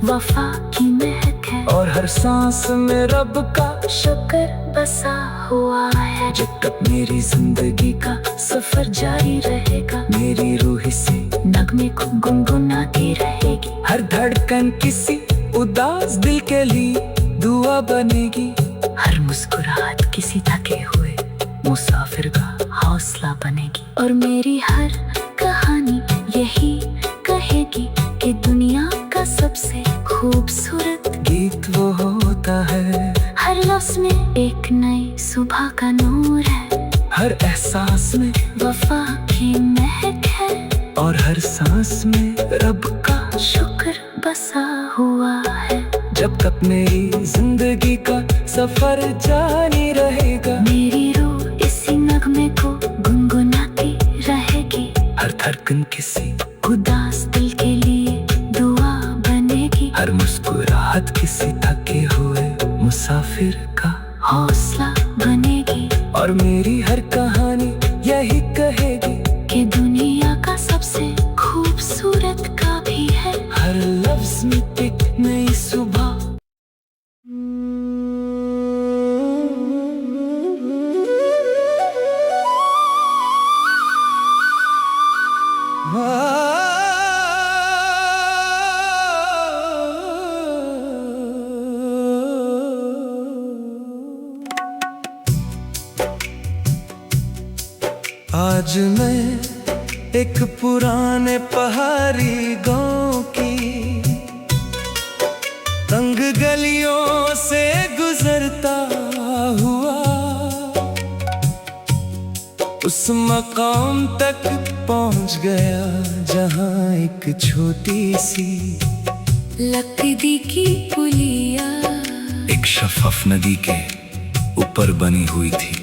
वफा की महक है,
और हर सांस में रब का
शुक्र बसा हुआ है।
जब तक मेरी जिंदगी का
सफर जारी रहेगा,
मेरी रूह से
नगमे को गुनगुनाती रहेगी।
हर धड़कन किसी उदास दिल के लिए दुआ बनेगी।
हर मुस्कुराहट किसी थके हुए मुसाफिर का हौसला बनेगी। और मेरी हर कहानी यही कहेगी कि दुनिया का सबसे खूबसूरत
गीत वो होता है,
हर लफ्ज में एक नई सुबह का नूर है,
हर एहसास में
वफा की महक है,
और हर सांस में रब का
शुक्र बसा हुआ है।
जब तक मेरी जिंदगी का सफर जारी रहेगा,
मेरी रूह इसी नगमे को गुनगुनाती रहेगी।
हर धड़कन किसी
उदास दिल के लिए दुआ बनेगी,
हर मुस्कुराहट किसी थके हुए मुसाफिर का
हौसला बनेगी।
और मेरी हर कहानी यही कहेगी
कि दुनिया का सबसे खूबसूरत का भी है,
हर लफ्ज में एक नई सुबह। आज मैं एक पुराने पहाड़ी गांव की तंग गलियों से गुजरता हुआ उस मकाम तक पहुंच गया जहां एक छोटी सी
लकड़ी की पुलिया
एक शफाफ नदी के ऊपर बनी हुई थी।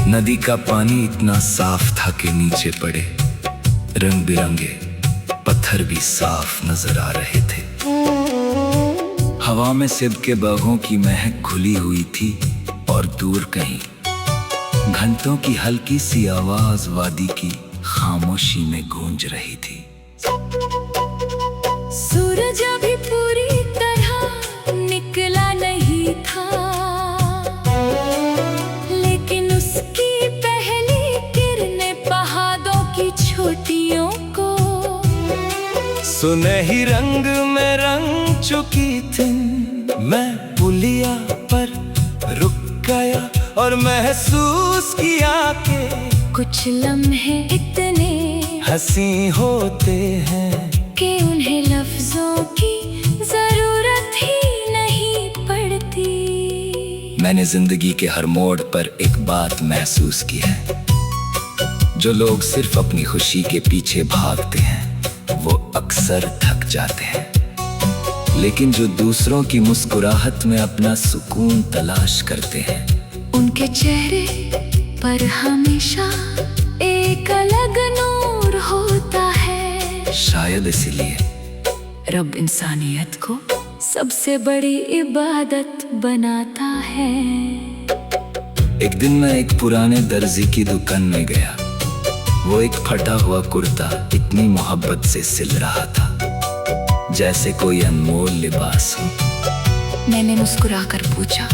नदी का पानी इतना साफ था कि नीचे पड़े रंग बिरंगे पत्थर भी साफ नजर आ रहे थे। हवा में सेब के बागों की महक घुली हुई थी और दूर कहीं घंटों की हल्की सी आवाज वादी की खामोशी में गूंज रही थी।
सूरज अभी पूरी तरह निकला नहीं था, लेकिन उसकी पहली किरणें पहाड़ों की चोटियों को
सुनहरी रंग में रंग चुकी थी। मैं पुलिया पर रुक गया और महसूस किया कि
कुछ लम्हे इतने
हंसी होते हैं
कि उन्हें लफ्जों की जरूरत ही नहीं पड़ती।
मैंने जिंदगी के हर मोड़ पर एक बात महसूस की है, जो लोग सिर्फ अपनी खुशी के पीछे भागते हैं वो अक्सर थक जाते हैं, लेकिन जो दूसरों की मुस्कुराहट में अपना सुकून तलाश करते हैं
उनके चेहरे पर हमेशा एक अलग नूर होता है।
शायद इसीलिए
रब इंसानियत को सबसे बड़ी इबादत बनाता है।
एक दिन मैं एक पुराने दर्जी की दुकान में गया। वो एक फटा हुआ कुर्ता इतनी मोहब्बत से सिल रहा था जैसे कोई अनमोल लिबास हो।
मैंने मुस्कुराकर पूछा,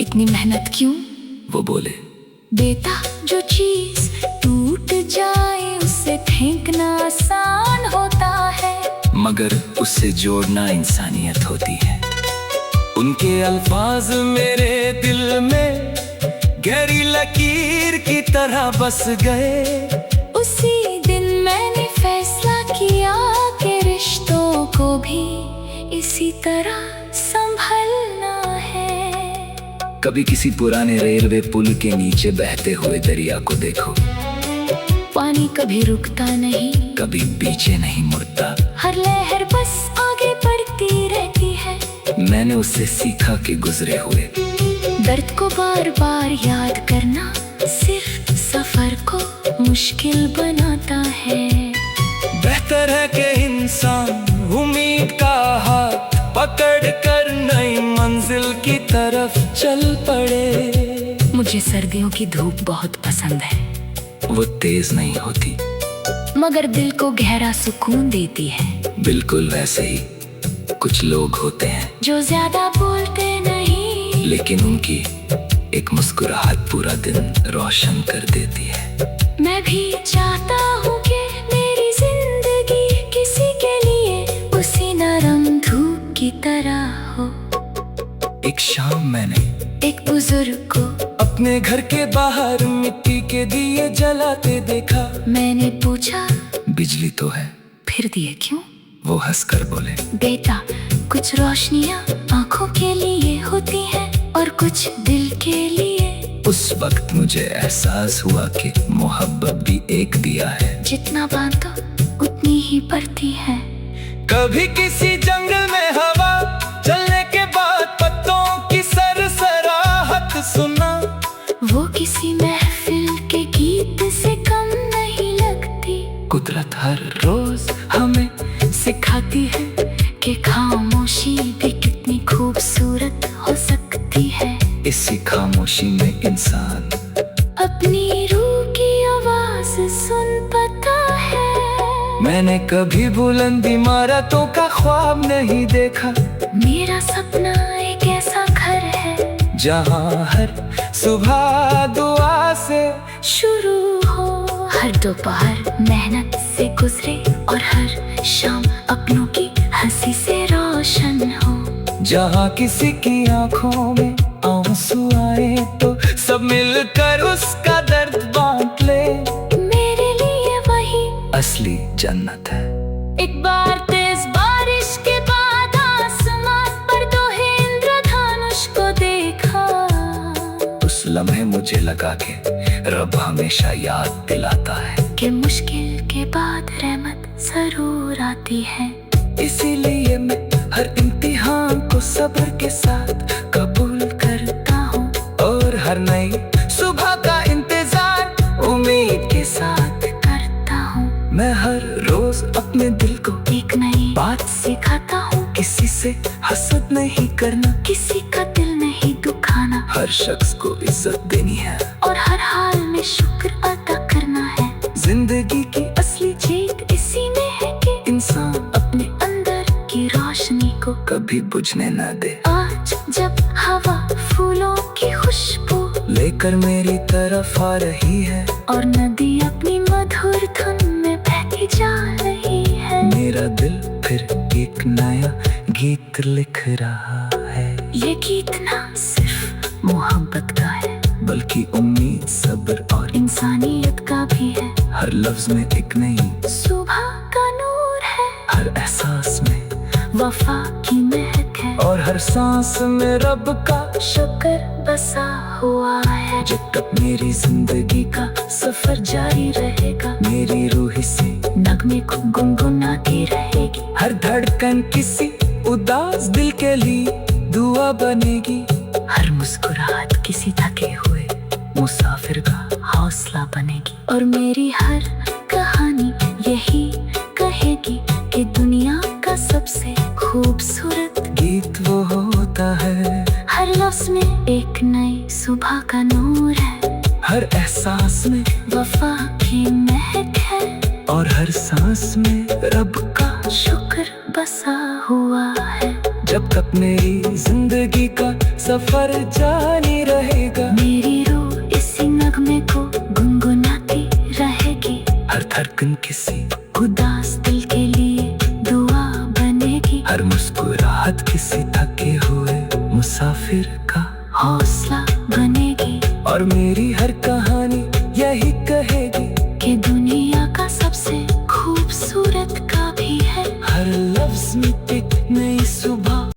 इतनी मेहनत क्यों?
वो बोले,
बेटा, जो चीज टूट जाए उसे फेंकना आसान होता है,
मगर उससे जोड़ना इंसानियत होती है।
उनके अल्फाज मेरे दिल में गहरी लकीर की तरह बस गए।
उसी दिन मैंने फैसला किया कि रिश्तों को भी इसी तरह संभलना है।
कभी किसी पुराने रेलवे पुल के नीचे बहते हुए दरिया को देखो।
पानी कभी रुकता नहीं,
कभी पीछे नहीं मुड़ता,
हर लहर बस आगे बढ़ती रहती है।
मैंने उससे सीखा कि गुजरे हुए
दर्द को बार बार याद करना सिर्फ सफर को मुश्किल बनाता है।
बेहतर है कि इंसान
सर्दियों की धूप बहुत पसंद है,
वो तेज नहीं होती,
मगर दिल को गहरा सुकून देती है।
बिल्कुल वैसे ही कुछ लोग होते हैं
जो ज्यादा बोलते नहीं,
लेकिन उनकी एक मुस्कुराहट पूरा दिन रोशन कर देती है।
मैं भी चाहता हूँ कि मेरी जिंदगी किसी के लिए उसी नरम धूप की तरह हो।
एक शाम मैंने
एक बुजुर्ग को
अपने घर के बाहर मिट्टी के दिए जलाते देखा।
मैंने पूछा,
बिजली तो है,
फिर दिए क्यों?
वो हंसकर बोले,
बेटा, कुछ रोशनियाँ आँखों के लिए होती हैं और कुछ दिल के लिए।
उस वक्त मुझे एहसास हुआ कि मोहब्बत भी एक दिया है।
जितना बांधो उतनी ही बढ़ती है।
कभी किसी जंगल में हवा चलने के बाद पत्तों की सरसराहट सुना।
वो किसी महफिल के गीत से कम नहीं लगती।
कुदरत हर रोज हमें सिखाती है
कि खामोशी भी कितनी खूबसूरत हो सकती है।
इसी खामोशी में इंसान
अपनी रूह की आवाज सुन पाता है।
मैंने कभी बुलंद इमारतों का ख्वाब नहीं देखा।
मेरा सपना एक ऐसा घर है
जहाँ हर सुबह दुआ से
शुरू हो, हर दोपहर मेहनत से गुजरे और हर शाम अपनों की हंसी से रोशन हो।
जहाँ किसी की आंखों में आंसू आए तो सब मिलकर उसका दर्द बांट ले।
मेरे लिए वही
असली जन्नत है।
एक बार तेज बारिश के बाद आसमान पर दो इंद्रधनुष को देखा।
उस लम्हे मुझे लगा कि रब हमेशा याद दिलाता है
कि मुश्किल के बाद रहमत जरूर आती है।
इसीलिए मैं हर इम्तिहान को सब्र के साथ कबूल करता हूँ और हर नई सुबह का इंतजार उम्मीद के साथ
करता हूँ।
मैं हर रोज अपने दिल को
एक नई
बात
सिखाता हूँ,
किसी से हसद नहीं करना,
किसी का दिल नहीं दुखाना
हर शख्स को इज्जत देनी है
और हर हाल में शुक्र अदा करना है।
जिंदगी की असली
जीत इसी में है कि
इंसान
अपने अंदर की रोशनी को
कभी बुझने न दे।
आज जब हवा फूलों की खुशबू
लेकर मेरी तरफ आ रही है
और नदी अपनी मधुर धुन में बहती जा रही है,
मेरा दिल फिर एक नया गीत लिख रहा है।
ये गीत ना सिर्फ मोहब्बत का है
बल्कि उम्मीद, सब्र और
इंसानियत का भी है।
हर लफ्ज में एक नई
सुबह का नूर है,
हर एहसास में
वफा की महक है
और हर सांस में रब का
शुक्र बसा हुआ है।
जब तक
मेरी जिंदगी का
सफर जारी रहेगा,
मेरी रूह से
नगमे को गुनगुनाती रहेगी।
हर धड़कन किसी उदास दिल के लिए दुआ बनेगी।
हर मुस्कुराहट किसी थके हुए मुसाफिर का हौसला बनेगी और मेरी हर कहानी यही कहेगी कि दुनिया का सबसे खूबसूरत
गीत वो होता है,
हर लफ्ज में एक नई सुबह का नूर है,
हर एहसास में
वफा की महक है
और हर सांस में रब का
शुक्र बसा हुआ है।
जब तक मेरी जिंदगी का सफर जारी रहेगा,
मेरी रूह इसी नगमे को गुनगुनाती रहेगी।
हर धड़कन किसी
उदास दिल के लिए दुआ बनेगी,
हर मुस्कुराहट किसी थके हुए मुसाफिर का
हौसला बनेगी
और मेरी हर कहानी